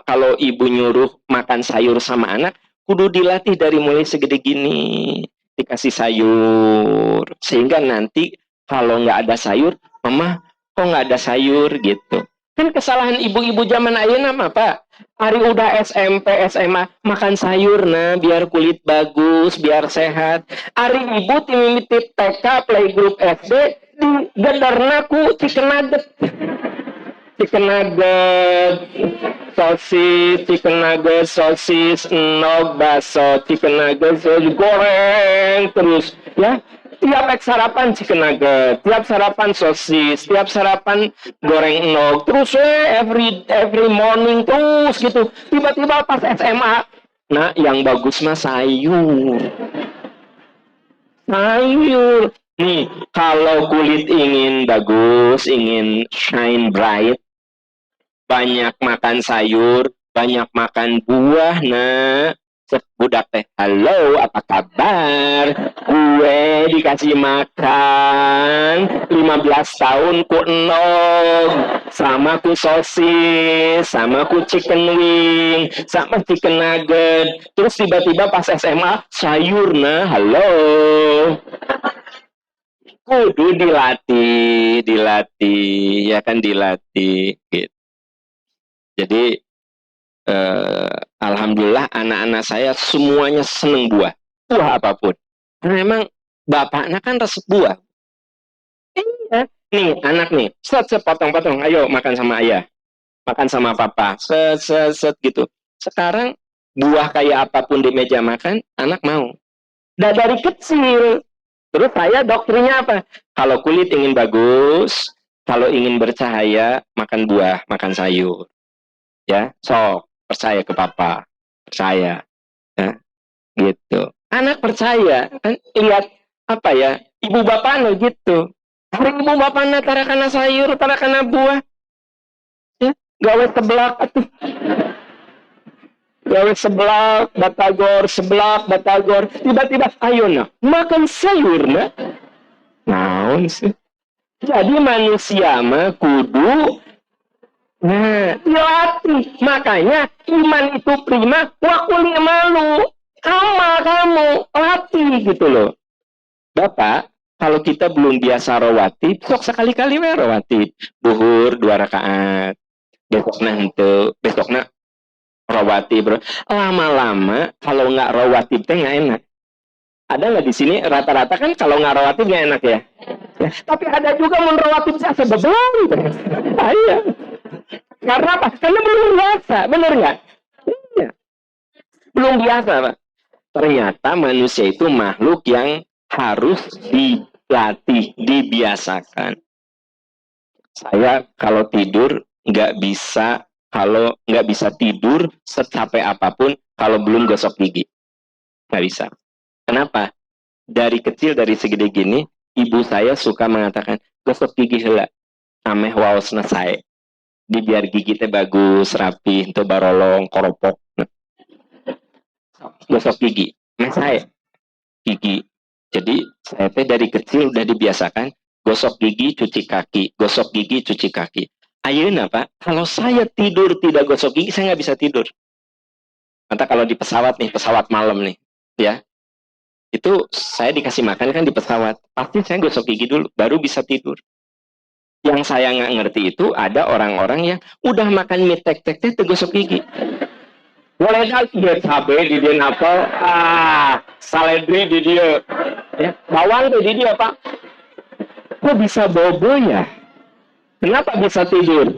kalau ibu nyuruh makan sayur sama anak, kudu dilatih dari mulai segede gini. Dikasih sayur. Sehingga nanti kalau nggak ada sayur, Mama kok nggak ada sayur gitu. Kan kesalahan ibu-ibu zaman ayeuna mah Pak. Ari udah SMP, SMA makan sayur nah biar kulit bagus, biar sehat. Ari ibu timimiti TK, playgroup SD di gederna ku chicken nugget. Chicken nugget, sosis, enog, bakso, chicken nugget, sosis, goreng terus ya. Tiap sarapan chicken nugget, tiap sarapan sosis, tiap sarapan goreng enog, terus every morning terus gitu. Tiba-tiba pas SMA, nah yang bagus mah sayur. Sayur. Nih, kalau kulit ingin bagus, ingin shine bright, banyak makan sayur, banyak makan buah, nah. Budak teh, halo, apa kabar? Gue dikasih makan 15 tahun ku enog, sama ku sosis, sama ku chicken wing, sama chicken nugget. Terus tiba-tiba pas SMA, sayur, nah, halo. Kudu dilatih, ya kan dilatih, gitu. Jadi alhamdulillah anak-anak saya semuanya seneng buah apapun. Karena memang bapaknya kan resep buah. Iya. Nih anak nih, set potong-potong, ayo makan sama ayah, makan sama papa, set gitu. Sekarang buah kayak apapun di meja makan, anak mau. Dari kecil. Terus saya doktrinnya apa? Kalau kulit ingin bagus, kalau ingin bercahaya, makan buah, makan sayur. Ya, sok percaya ke papa, percaya, ya, gitu. Anak percaya, kan lihat apa ya, ibu bapaknya gitu. Hari ibu bapaknya tara kana sayur, tara kana buah, ya, gawe seblak atuh. Gawe seblak, batagor, tiba-tiba ayo nah, makan sayur nah. Naon sih? Jadi manusia mah kudu dilatih. Makanya iman itu prima, wakuli malu. Amal kamu, latih gitu loh. Bapak, kalau kita belum biasa rawatib, sok sekali-kali we rawatib. Duhur 2 rakaat. Besoknya rawatib. Lama-lama kalau nggak rawatib teh nggak enak. Ada nggak di sini rata-rata kan kalau nggak rawatib nggak enak ya? Tapi ada juga mau rawatib saya sebebel. Iya. Karena apa? Karena belum biasa, benar nggak? Iya. Belum biasa, Pak. Ternyata manusia itu makhluk yang harus dilatih, dibiasakan. Saya kalau tidur kalau nggak bisa tidur secapek apapun kalau belum gosok gigi. Nggak bisa. Kenapa? Dari kecil, dari segede gini, ibu saya suka mengatakan, gosok gigi heula, ameh waosna sae. Di biar gigi teh bagus, rapi, itu barolong, koropok. Gosok gigi, saya gigi. Jadi saya teh dari kecil udah dibiasakan gosok gigi, cuci kaki, gosok gigi, cuci kaki. Ayeuna Pak, kalau saya tidur tidak gosok gigi, saya nggak bisa tidur. Maka kalau di pesawat nih, pesawat malam nih, ya, itu saya dikasih makan kan di pesawat, pasti saya gosok gigi dulu, baru bisa tidur. Yang saya nggak ngerti itu ada orang-orang yang udah makan mie tek-tek gosok gigi. Boleh dia cabai di dia apel, saledri di dia, ya, bawang di dia Pak. Kok bisa bobo ya? Kenapa bisa tidur?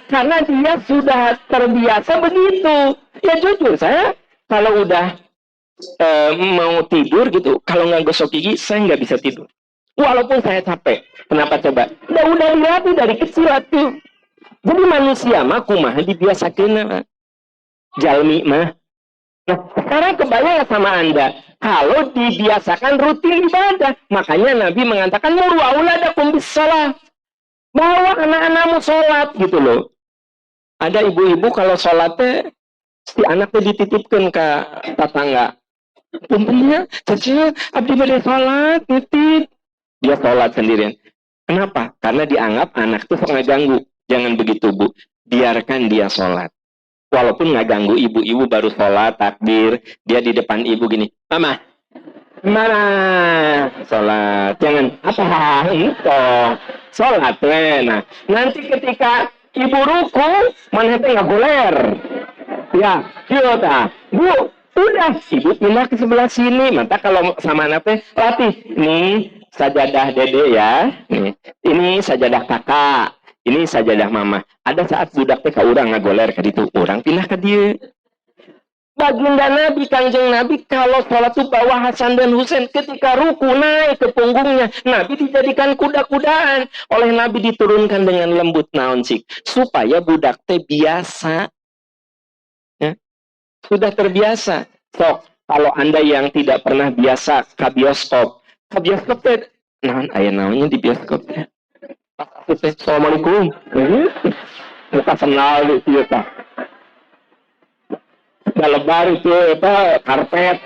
Karena dia sudah terbiasa begitu. Ya jujur saya kalau udah mau tidur gitu, kalau nggak gosok gigi saya nggak bisa tidur. Walaupun saya capek. Kenapa coba? Udah dilatih dari kecil tuh. Jadi manusia mah kumaha dibiasakeun jalmi mah. Nah, sekarang kebayang sama Anda. Kalau dibiasakan rutin ibadah, makanya Nabi mengatakan muru auladakum bis shalah. Bawa anak-anakmu sholat gitu loh. Ada ibu-ibu kalau sholatnya si anaknya dititipkan ke tetangga. Puntennya, cece, abdi bade sholat, nitip. Dia sholat sendirian. Kenapa? Karena dianggap anak itu sok ngeganggu. Jangan begitu, Bu. Biarkan dia sholat. Walaupun ngeganggu ibu-ibu baru sholat, takbir. Dia di depan ibu gini. Mama, mana? Sholat. Jangan, apa? Itu. Sholat. Nah, nanti ketika Ibu ruku, mana teh nggak goler. Ya, kita, Bu, udah, ibu pindah ke sebelah sini. Maka kalau sama anak teh latih. Nih, sajadah dede ya. Nih, ini sajadah kakak. Ini sajadah mama. Ada saat budak teh ka urang ngagoler ke ditu. Urang pindah ke dia. Baginda Nabi, Kanjeng Nabi, kalau sholat itu bawa Hasan dan Husain, ketika ruku naik ke punggungnya, Nabi dijadikan kuda-kudaan. Oleh Nabi diturunkan dengan lembut naon sih, supaya budak teh biasa. Ya, sudah terbiasa. So, kalau Anda yang tidak pernah biasa ke bioskop teh, naon aya naonnya di bioskop teh. Assalamualaikum. Muka kenal itu ya, lebar itu apa karpet.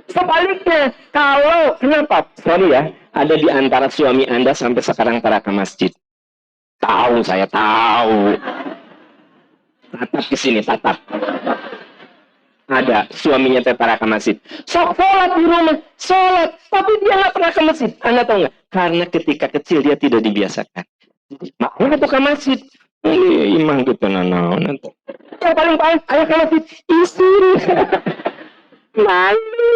Sebaliknya, kalau kenapa? Sorry ya, ada di antara suami Anda sampai sekarang tara ke masjid. Tahu, saya tahu. Tatap ke sini, tatap. Ada suaminya tara ke masjid. Sholat di rumah, sholat, tapi dia nggak pernah ke masjid. Anda tahu nggak? Karena ketika kecil dia tidak dibiasakan. Makanya tuh ke masjid. Ini imam gitu nanaon. Yang paling paling ayah ke masjid isin. Malu.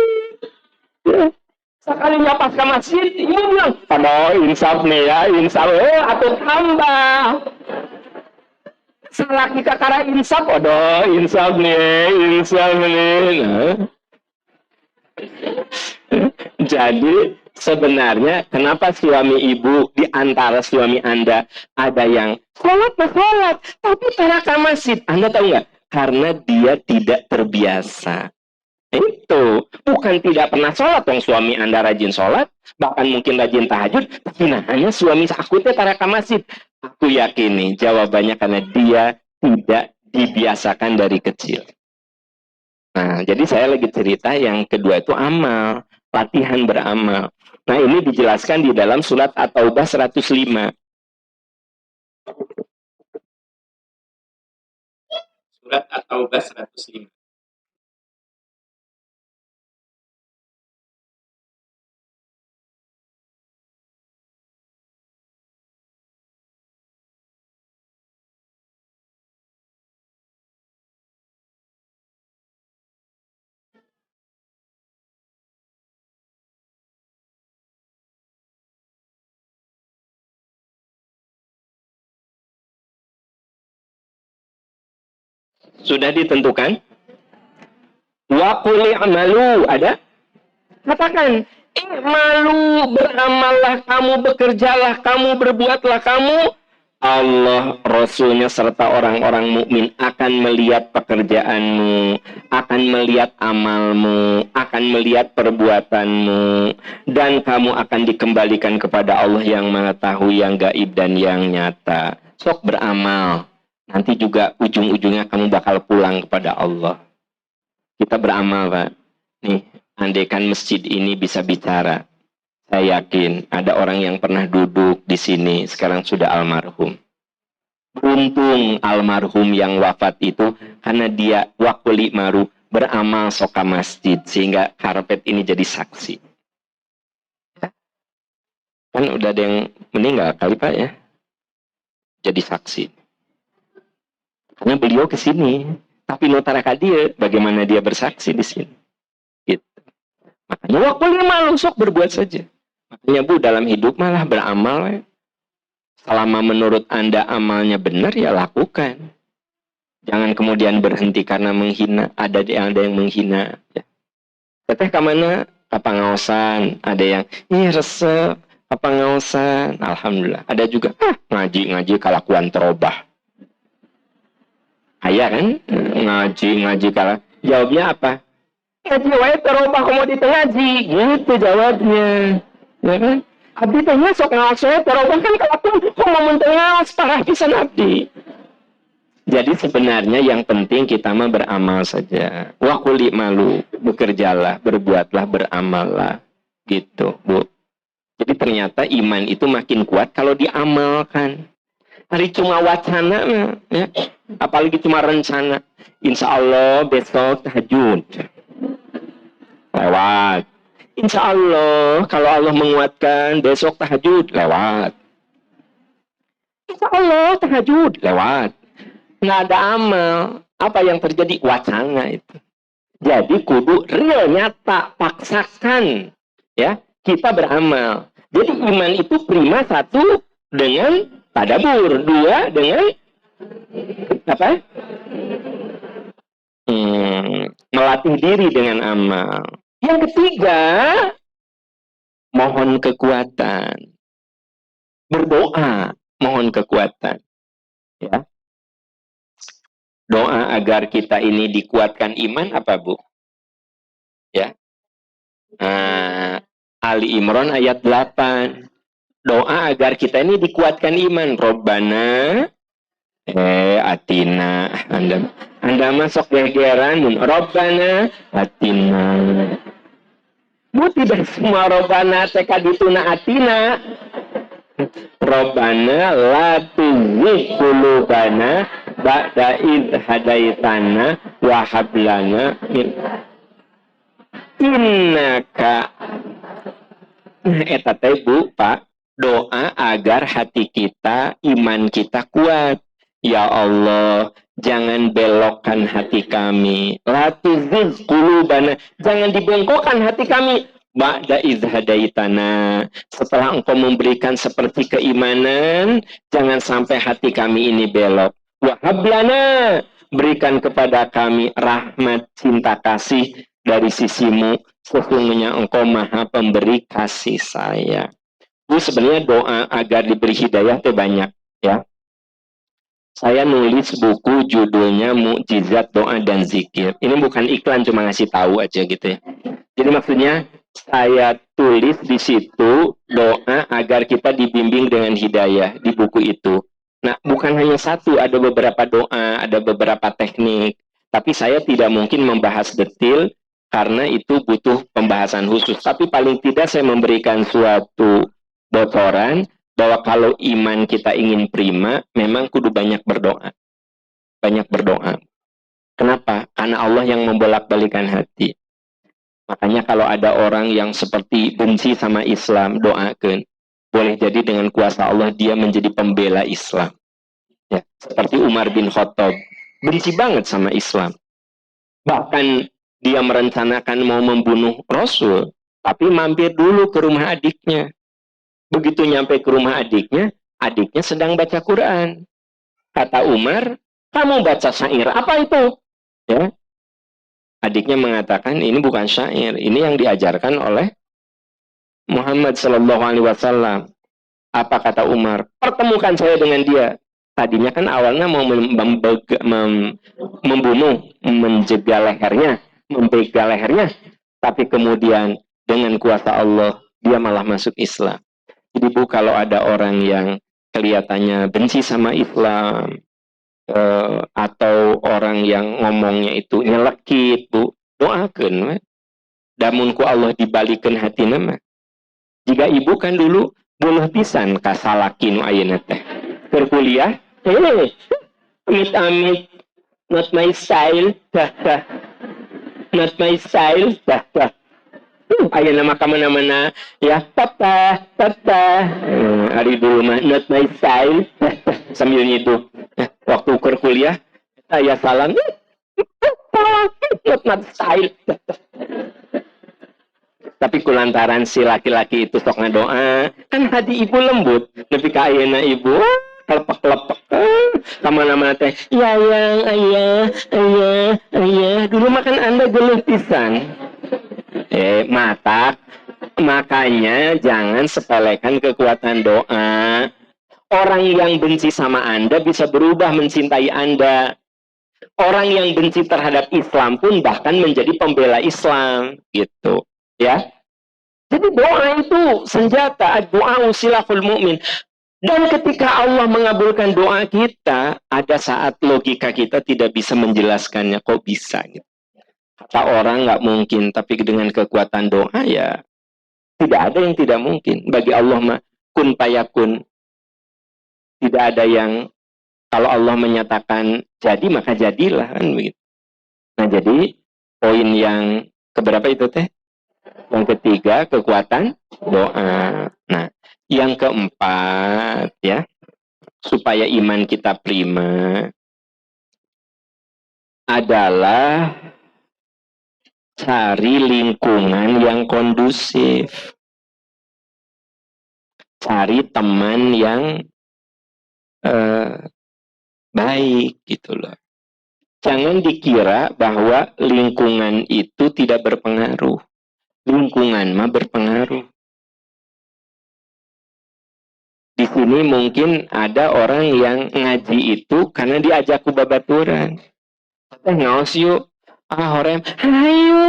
Sekalinya pas ke masjid, ibu bilang, "Aduh, insaf nih ya, insaf. Atau tambah." Salah kita karena insaf, aduh, insaf nih, insaf nih. Nah. Jadi sebenarnya kenapa suami ibu di antara suami Anda ada yang sholat, tapi ke masjid? Anda tahu nggak? Karena dia tidak terbiasa. Itu bukan tidak pernah sholat, yang suami Anda rajin sholat, bahkan mungkin rajin tahajud, tapi hanya suami aku teh ke masjid. Aku yakini jawabannya karena dia tidak dibiasakan dari kecil. Nah, jadi saya lagi cerita yang kedua itu amal, latihan beramal. Nah, ini dijelaskan di dalam surat At-Taubah 105. Surat At-Taubah 105. Sudah ditentukan? Wa qul i'malu, ada? Katakan, malu, beramallah kamu, bekerjalah kamu, berbuatlah kamu. Allah, Rasulnya, serta orang-orang mukmin akan melihat pekerjaanmu, akan melihat amalmu, akan melihat perbuatanmu, dan kamu akan dikembalikan kepada Allah yang mengetahui yang gaib dan yang nyata. Sok beramal, nanti juga ujung-ujungnya kamu bakal pulang kepada Allah. Kita beramal, Pak. Nih, andaikan masjid ini bisa bicara, saya yakin ada orang yang pernah duduk di sini sekarang sudah almarhum. Beruntung almarhum yang wafat itu karena dia wakuli maru beramal soka masjid sehingga karpet ini jadi saksi. Kan udah ada yang meninggal kali Pak ya, jadi saksi. Karena beliau ke sini, tapi notara dia bagaimana dia bersaksi di sini. Gitu. Makanya wakuli malu sok berbuat saja. Makanya Bu, dalam hidup malah beramal ya. Selama menurut Anda amalnya benar ya lakukan. Jangan kemudian berhenti karena menghina. Ada yang menghina. Ya. Teteh kemana? Kapangaosan. Ada yang resep. Kapangaosan. Alhamdulillah. Ada juga ngaji kalakuan terobah. Ayah kan? Ngaji kalah. Jawabnya apa? Ngaji wae terobah komoditi ngaji. Gitu jawabnya. Ya kan? Abdi tanya sok ngawas saya terobah kan kalaupun ngomong ngawas parah bisa abdi. Jadi sebenarnya yang penting kita mah beramal saja. Wa qul malu, bekerjalah, berbuatlah, beramallah. Gitu, Bu. Jadi ternyata iman itu makin kuat kalau diamalkan. Hari cuma wacana ya. Apalagi cuma rencana. Insya Allah besok tahajud. Lewat. Insya Allah, kalau Allah menguatkan, besok tahajud, lewat. Insya Allah tahajud lewat. Nggak ada amal. Apa yang terjadi? Wacana itu. Jadi kudu real, nyata, paksakan. Ya, kita beramal. Jadi iman itu prima satu dengan tadabur, dua dengan apa? Melatih diri dengan amal. Yang ketiga, mohon kekuatan. Berdoa, mohon kekuatan. Ya. Doa agar kita ini dikuatkan iman apa, Bu? Ya. Ali Imran ayat 8. Doa agar kita ini dikuatkan iman. Robbana atina. Anda masuk gegeran. Robbana atina. Bu, tidak semua Robbana tekadituna atina. Robbana la tuzigh qulubana ba'da id hadaitana wa hab lana min innaka. Eta teh, Bu, Pak, doa agar hati kita, iman kita kuat. Ya Allah, jangan belokkan hati kami. La tuzigh qulubana, jangan dibengkokkan hati kami. Ba'da idh hadaitana, setelah Engkau memberikan seperti keimanan, jangan sampai hati kami ini belok. Wa hablana, berikan kepada kami rahmat, cinta kasih dari sisimu, sesungguhnya Engkau maha pemberi kasih sayang. Bu, sebenarnya doa agar diberi hidayah itu banyak, ya. Saya nulis buku judulnya Mukjizat Doa dan Zikir. Ini bukan iklan, cuma ngasih tahu aja gitu ya. Jadi maksudnya saya tulis di situ doa agar kita dibimbing dengan hidayah di buku itu. Nah, bukan hanya satu, ada beberapa doa, ada beberapa teknik. Tapi saya tidak mungkin membahas detail karena itu butuh pembahasan khusus. Tapi paling tidak saya memberikan suatu bocoran bahwa kalau iman kita ingin prima, memang kudu banyak berdoa. Banyak berdoa. Kenapa? Karena Allah yang membolak-balikan hati. Makanya kalau ada orang yang seperti benci sama Islam, doakan. Boleh jadi dengan kuasa Allah dia menjadi pembela Islam. Ya, seperti Umar bin Khattab. Benci banget sama Islam. Bahkan dia merencanakan mau membunuh Rasul. Tapi mampir dulu ke rumah adiknya. Begitu nyampe ke rumah adiknya sedang baca Quran. Kata Umar, kamu baca syair. Apa itu? Ya. Adiknya mengatakan ini bukan syair, ini yang diajarkan oleh Muhammad Sallallahu Alaihi Wasallam. Apa kata Umar? Pertemukan saya dengan dia. Tadinya kan awalnya mau membunuh, menjegal lehernya, membegal lehernya, tapi kemudian dengan kuasa Allah dia malah masuk Islam. Jadi Bu, kalau ada orang yang kelihatannya benci sama Islam, atau orang yang ngomongnya itu nyelekit, Bu, doakan. Damunku Allah dibalikan hati nama. Jika ibu kan dulu bunuh pisan kasalakin ayeuna teh. Keur kuliah, amit-amit, not my style, dah. Not my style, dah. Ayeuna mah kamana-mana ya, tata. Ari dulu mah not my style, sambil nyiduh. Waktu ukur kuliah, saya salam, not style. Tapi kulantaran si laki-laki itu sok ngadoa, kan hati ibu lembut. Lebih ke ayeuna ibu, kelepek-kelepek, kemana-mana teh, ya yang ayah. Dulu makan Anda geluh pisan. Makanya jangan sepelekan kekuatan doa. Orang yang benci sama Anda bisa berubah mencintai Anda. Orang yang benci terhadap Islam pun bahkan menjadi pembela Islam, gitu. Ya. Jadi doa itu senjata, doa usilahul mu'min. Dan ketika Allah mengabulkan doa kita, ada saat logika kita tidak bisa menjelaskannya, kok bisa gitu. Kata orang nggak mungkin, tapi dengan kekuatan doa ya tidak ada yang tidak mungkin. Bagi Allah mah kun payakun. Tidak ada yang kalau Allah menyatakan jadi maka jadilah kan begitu. Nah, jadi poin yang keberapa itu teh? Yang ketiga, kekuatan doa. Nah, yang keempat ya. supaya iman kita prima adalah cari lingkungan yang kondusif. Cari teman yang baik gitu loh. Jangan dikira bahwa lingkungan itu tidak berpengaruh. Lingkungan mah berpengaruh. Di sini mungkin ada orang yang ngaji itu karena diajak ku babaturan. Ngaos yuk. Horem. Hayu.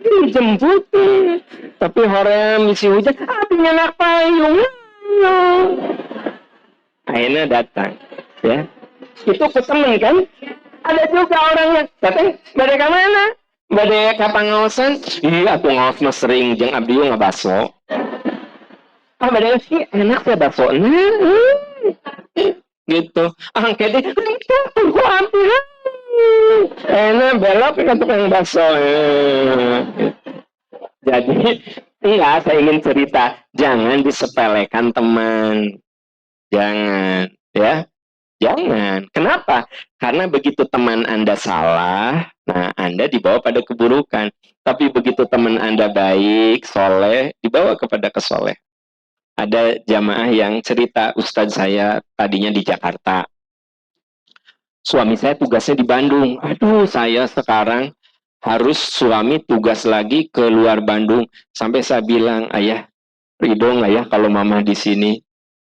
Dijemput. Tapi horem isi hujan. Apinya nak payung. Akhirnya datang. Ya. Itu ke temen kan? Ada juga orang yang datang. Bade ke mana? Bade kapang ngaosan. Iya aku ngaos mah sering. Jeung abdi ngabaso. Bade sih enak ya baso. Gitu. Kede. Tunggu hampir. Enak belok ke tukang baso. Jadi enggak, saya ingin cerita. Jangan disepelekan teman. Jangan. Ya. Jangan. Kenapa? Karena begitu teman Anda salah, nah Anda dibawa pada keburukan. Tapi begitu teman Anda baik, soleh, dibawa kepada kesoleh. Ada jamaah yang cerita, Ustadz saya tadinya di Jakarta. Suami saya tugasnya di Bandung. Aduh, saya sekarang harus suami tugas lagi ke luar Bandung. Sampai saya bilang, ayah, ridho nggak ya kalau mama di sini?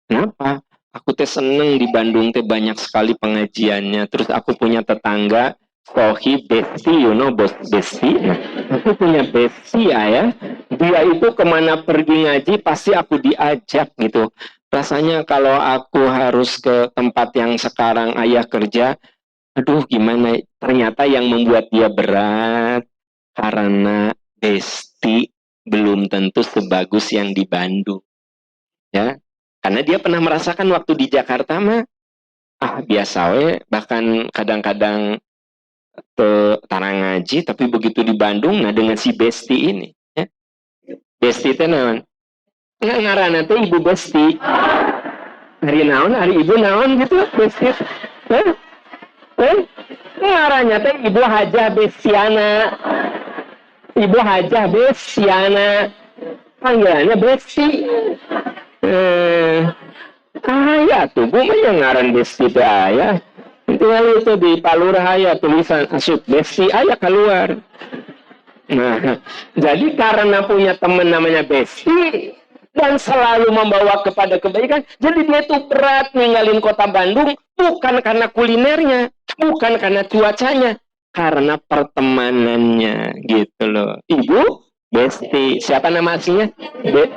Kenapa? Aku teh seneng di Bandung teh banyak sekali pengajiannya. Terus aku punya tetangga, Sohi Besti, you know Besti. Nah, aku punya Besti ya. Dia itu kemana pergi ngaji pasti aku diajak gitu. Rasanya kalau aku harus ke tempat yang sekarang ayah kerja, aduh gimana? Ternyata yang membuat dia berat karena Besti belum tentu sebagus yang di Bandung. Ya. Karena dia pernah merasakan waktu di Jakarta mah biasa we, bahkan kadang-kadang tarang ngaji, tapi begitu di Bandung nah dengan si Besti ini ya. Besti itu naon? Ngaranna teh Ibu Besti. Hari naon, hari Ibu naon gitu Besti. Ngarannya teh Ibu Hajah Bestiana. Ibu Hajah Bestiana. Panggilannya Besti. Ayah tuh, gue mah yang ngaran Besti itu ayah. Tinggal itu di Palurahaya tulisan asuk Besti ayah keluar. Nah, jadi karena punya teman namanya Besti dan selalu membawa kepada kebaikan, jadi dia tuh berat ninggalin kota Bandung bukan karena kulinernya, bukan karena cuacanya, karena pertemanannya gitu loh. Ibu Besti, siapa nama aslinya?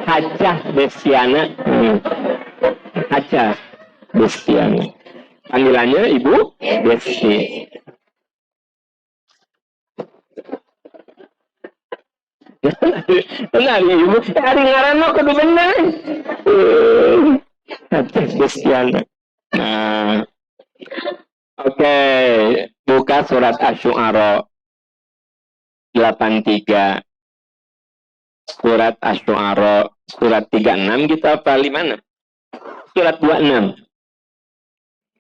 Hajah Bestiana. Hajah Bestiana. Panggilannya Ibu Besti. Benar Ibu. Hari ngaran kudu bener. Hajah Bestiana. Nah, oke. Buka surat Asy-Syu'ara 83. Surat Asy-Syu'ara surat 36 gitu apa 56? Surat 26.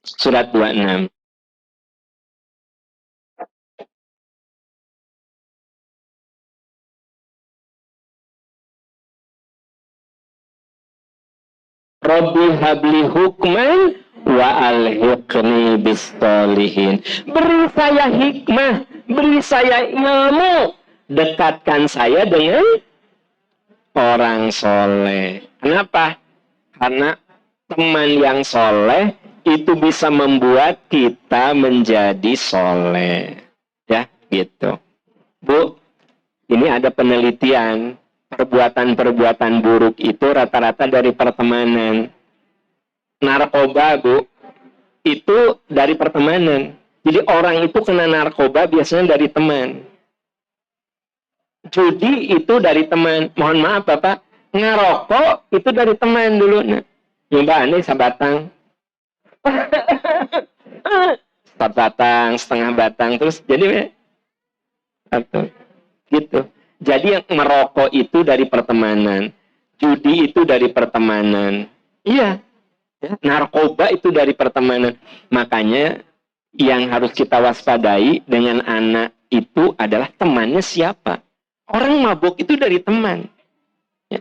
Surat 26. Rabbi habli hukman wa alhiqni bis-sholihin. Beri saya hikmah, beri saya ilmu, dekatkan saya dengan orang soleh. Kenapa? Karena teman yang soleh itu bisa membuat kita menjadi soleh. Ya, gitu. Bu, ini ada penelitian. Perbuatan-perbuatan buruk itu rata-rata dari pertemanan. Narkoba, Bu, itu dari pertemanan. Jadi orang itu kena narkoba biasanya dari teman. Judi itu dari teman. Mohon maaf Bapak, ngerokok itu dari teman dulu. Nah, nyoba aneh sabatang. Sabatang, setengah batang terus jadi satu. Gitu. Jadi Jadi yang merokok itu dari pertemanan, judi itu dari pertemanan, iya, ya, narkoba itu dari pertemanan. Makanya yang harus kita waspadai dengan anak itu adalah temannya siapa. Orang mabuk itu dari teman. Ya.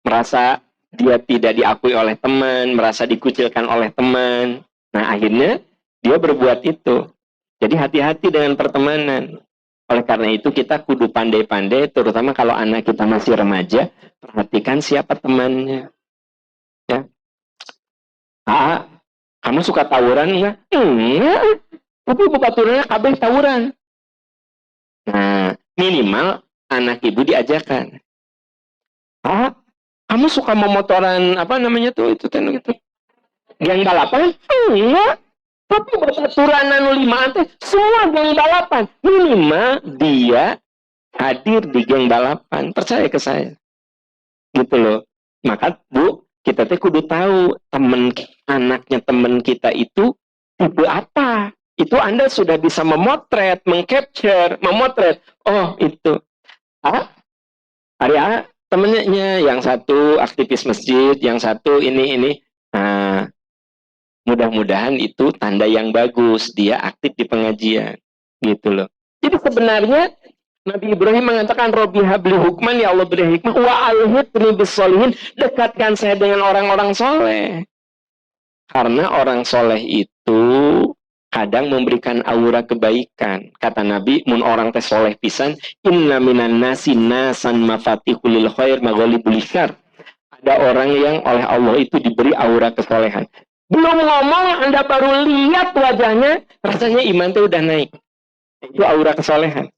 Merasa dia tidak diakui oleh teman, merasa dikucilkan oleh teman. Nah, akhirnya dia berbuat itu. Jadi hati-hati dengan pertemanan. Oleh karena itu kita kudu pandai-pandai, terutama kalau anak kita masih remaja, perhatikan siapa temannya. Ya. Kamu suka tawuran enggak? Enggak. Tapi bebaturannya kabeh tawuran. Nah, minimal anak ibu diajarkan. Kamu suka memotoran apa namanya tuh itu gitu. Geng balapan? Enggak. Tapi bebaturan anu 5 teh semua geng balapan. Minimal dia hadir di geng balapan. Percaya ke saya. Gitu loh. Maka Bu, kita teh kudu tahu anaknya teman kita itu tipe apa. Itu Anda sudah bisa memotret, mengcapture, memotret. Oh, itu. Hari temennya yang satu aktivis masjid, yang satu ini. Nah, mudah-mudahan itu tanda yang bagus. Dia aktif di pengajian. Gitu loh. Jadi sebenarnya Nabi Ibrahim mengatakan, Robbi habli hukman, ya Allah beri hikmah, wa alhidni bisolihin, dekatkan saya dengan orang-orang soleh. Karena orang soleh itu kadang memberikan aura kebaikan. Kata Nabi, mun orang teh soleh pisan, inna minan nasi nasan mafatihulil khair maghalibul syarr. Ada orang yang oleh Allah itu diberi aura kesolehan. Belum ngomong, Anda baru lihat wajahnya, rasanya iman itu udah naik. Itu aura kesolehan.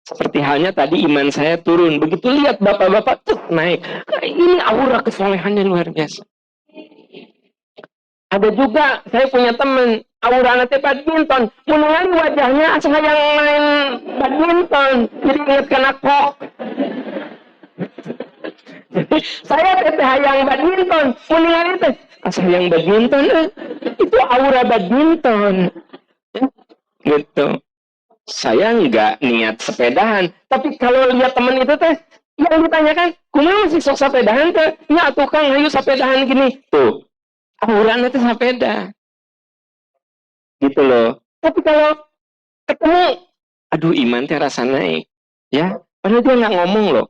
Seperti halnya tadi iman saya turun. Begitu lihat bapak-bapak tuh naik. Ini aura kesolehannya luar biasa. Ada juga, saya punya teman, aura nanti badminton. Mengenai wajahnya asal yang main badminton. Jadi ingat kena kok. Saya teteh hayang badminton. Mengenai itu asal yang badminton. Itu aura badminton. Gitu. Saya nggak niat sepedahan, tapi kalau lihat teman itu teh, yang ditanyakan, kumaha sih sok sepedahan teh? Ya tukang ayo sepedahan gini. Tuh, auranya teh sepeda. Gitu loh. Tapi kalau ketemu, aduh iman teh rasa naik. Ya, padahal dia nggak ngomong loh.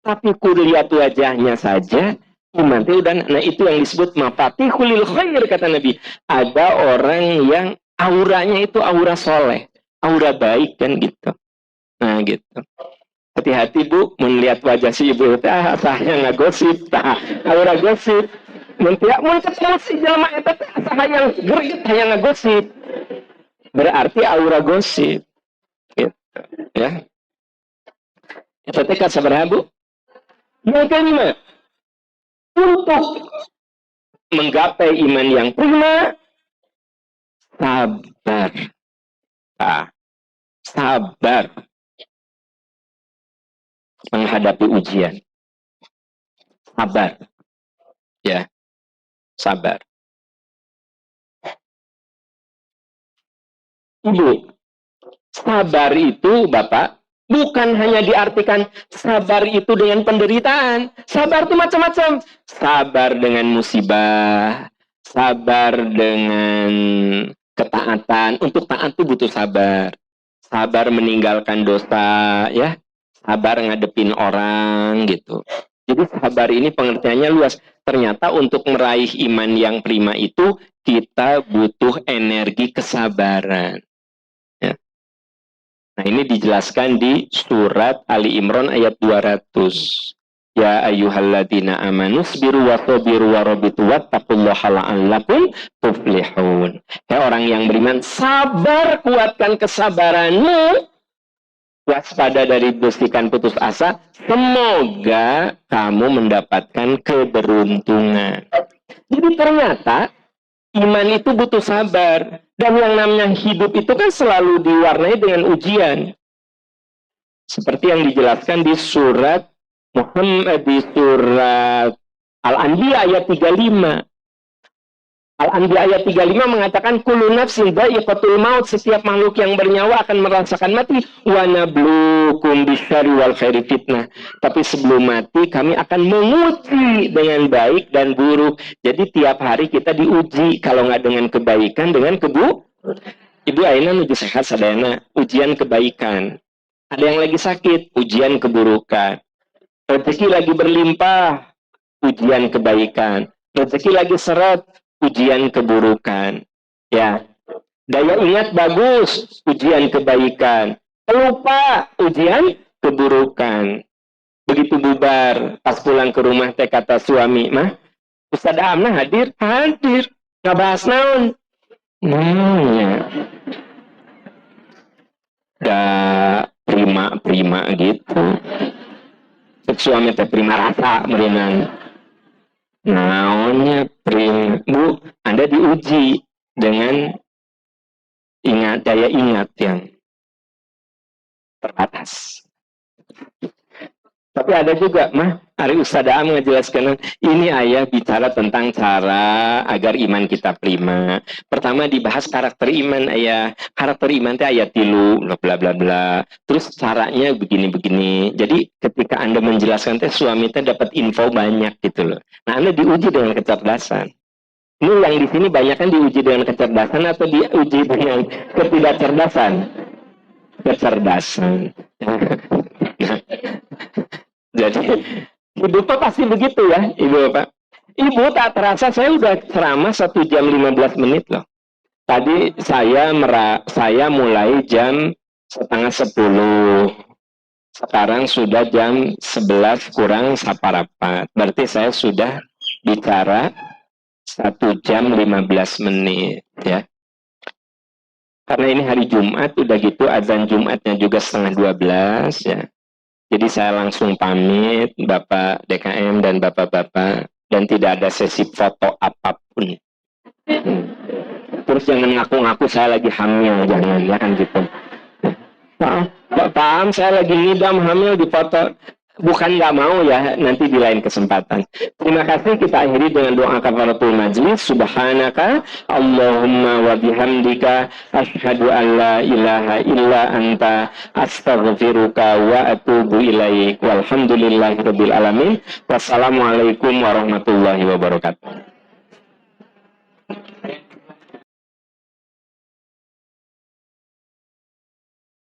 Tapi ku lihat wajahnya saja, iman teh udah, nah itu yang disebut mafatihul khair kata Nabi. Ada orang yang auranya itu aura soleh. Aura baik kan gitu. Nah gitu. Hati-hati Bu, melihat wajah si ibu itu, saya nggak gosip, aura gosip. Mentiak, ketemu si jelma itu, saya yang gerget, saya nggak gosip. Berarti aura gosip. Gitu. Ya. Itu tekat seberapa Bu? Yang kelima, untuk menggapai iman yang prima, sabar. Sabar menghadapi ujian. Sabar. Ya, sabar. Ibu, sabar itu Bapak bukan hanya diartikan sabar itu dengan penderitaan. Sabar itu macam-macam. Sabar dengan musibah, sabar dengan ketaatan. Untuk taat itu butuh sabar. Sabar meninggalkan dosa, ya. Sabar ngadepin orang gitu. Jadi sabar ini pengertiannya luas. Ternyata untuk meraih iman yang prima itu kita butuh energi kesabaran. Ya. Nah ini dijelaskan di surat Ali Imran ayat 200. Ya ayyuhalladzina amanu sabiru wa sabiru wa rabitu wattaqullaha la'allakum tuflihun. Ya orang yang beriman, sabar, kuatkan kesabaranmu. Waspada dari bisikan putus asa, semoga kamu mendapatkan keberuntungan. Jadi ternyata iman itu butuh sabar. Dan yang namanya hidup itu kan selalu diwarnai dengan ujian. Seperti yang dijelaskan di surat Muhammad, di surat Al-Anbiya ayat 35. Al-Anbiya ayat 35 mengatakan kullu nafsin dha'iqatul maut, setiap makhluk yang bernyawa akan merasakan mati. Wa nabluukum bisyarri wal khairi fitnah. Tapi sebelum mati kami akan menguji dengan baik dan buruk. Jadi tiap hari kita diuji, kalau nggak dengan kebaikan, dengan Ibu Aina menuju sehat sadayana, ujian kebaikan. Ada yang lagi sakit, ujian keburukan. Rezeki lagi berlimpah, ujian kebaikan. Rezeki lagi seret, ujian keburukan. Ya, daya ingat bagus, ujian kebaikan. Lupa, ujian keburukan. Begitu bubar, pas pulang ke rumah teh kata suami, mah, Ustaz Amna hadir? Hadir. Nggak bahas naon. Ya. Udah prima gitu. Suami teh prima rasa merinan. Naonnya prima. Bu, Anda diuji dengan daya ingat yang terbatas. Tapi ada juga, Ari Ustaz Am ngejelaskan, ini ayah bicara tentang cara agar iman kita prima. Pertama dibahas karakter iman, ayah. Karakter iman itu ayat tilu, bla bla bla. Terus caranya begini-begini. Jadi ketika Anda menjelaskan teh suami teh dapat info banyak gitu loh. Nah, Anda diuji dengan kecerdasan. Ini yang di sini banyak kan diuji dengan kecerdasan atau diuji dengan ketidakcerdasan? Kecerdasan. Jadi hidupnya pasti begitu ya, Ibu Bapak. Ibu tak terasa saya udah ceramah 1 jam 15 menit loh. Tadi saya mulai jam setengah 10. Sekarang sudah jam 11 kurang saparapat. Berarti saya sudah bicara 1 jam 15 menit ya. Karena ini hari Jumat, udah gitu azan Jumatnya juga setengah 12 ya. Jadi saya langsung pamit Bapak DKM dan Bapak-Bapak, dan tidak ada sesi foto apapun. Terus jangan ngaku-ngaku saya lagi hamil, jangan, ya kan gitu. Paham, saya lagi ngidam hamil di foto. Bukan nggak mau ya, nanti di lain kesempatan. Terima kasih, kita akhiri dengan doa kafaratul majlis. Subhanaka Allahumma wa bihamdika asyhadu an la ilaha illa anta astaghfiruka wa atubu ilaik. Walhamdulillahirabbil alamin. Wassalamualaikum warahmatullahi wabarakatuh.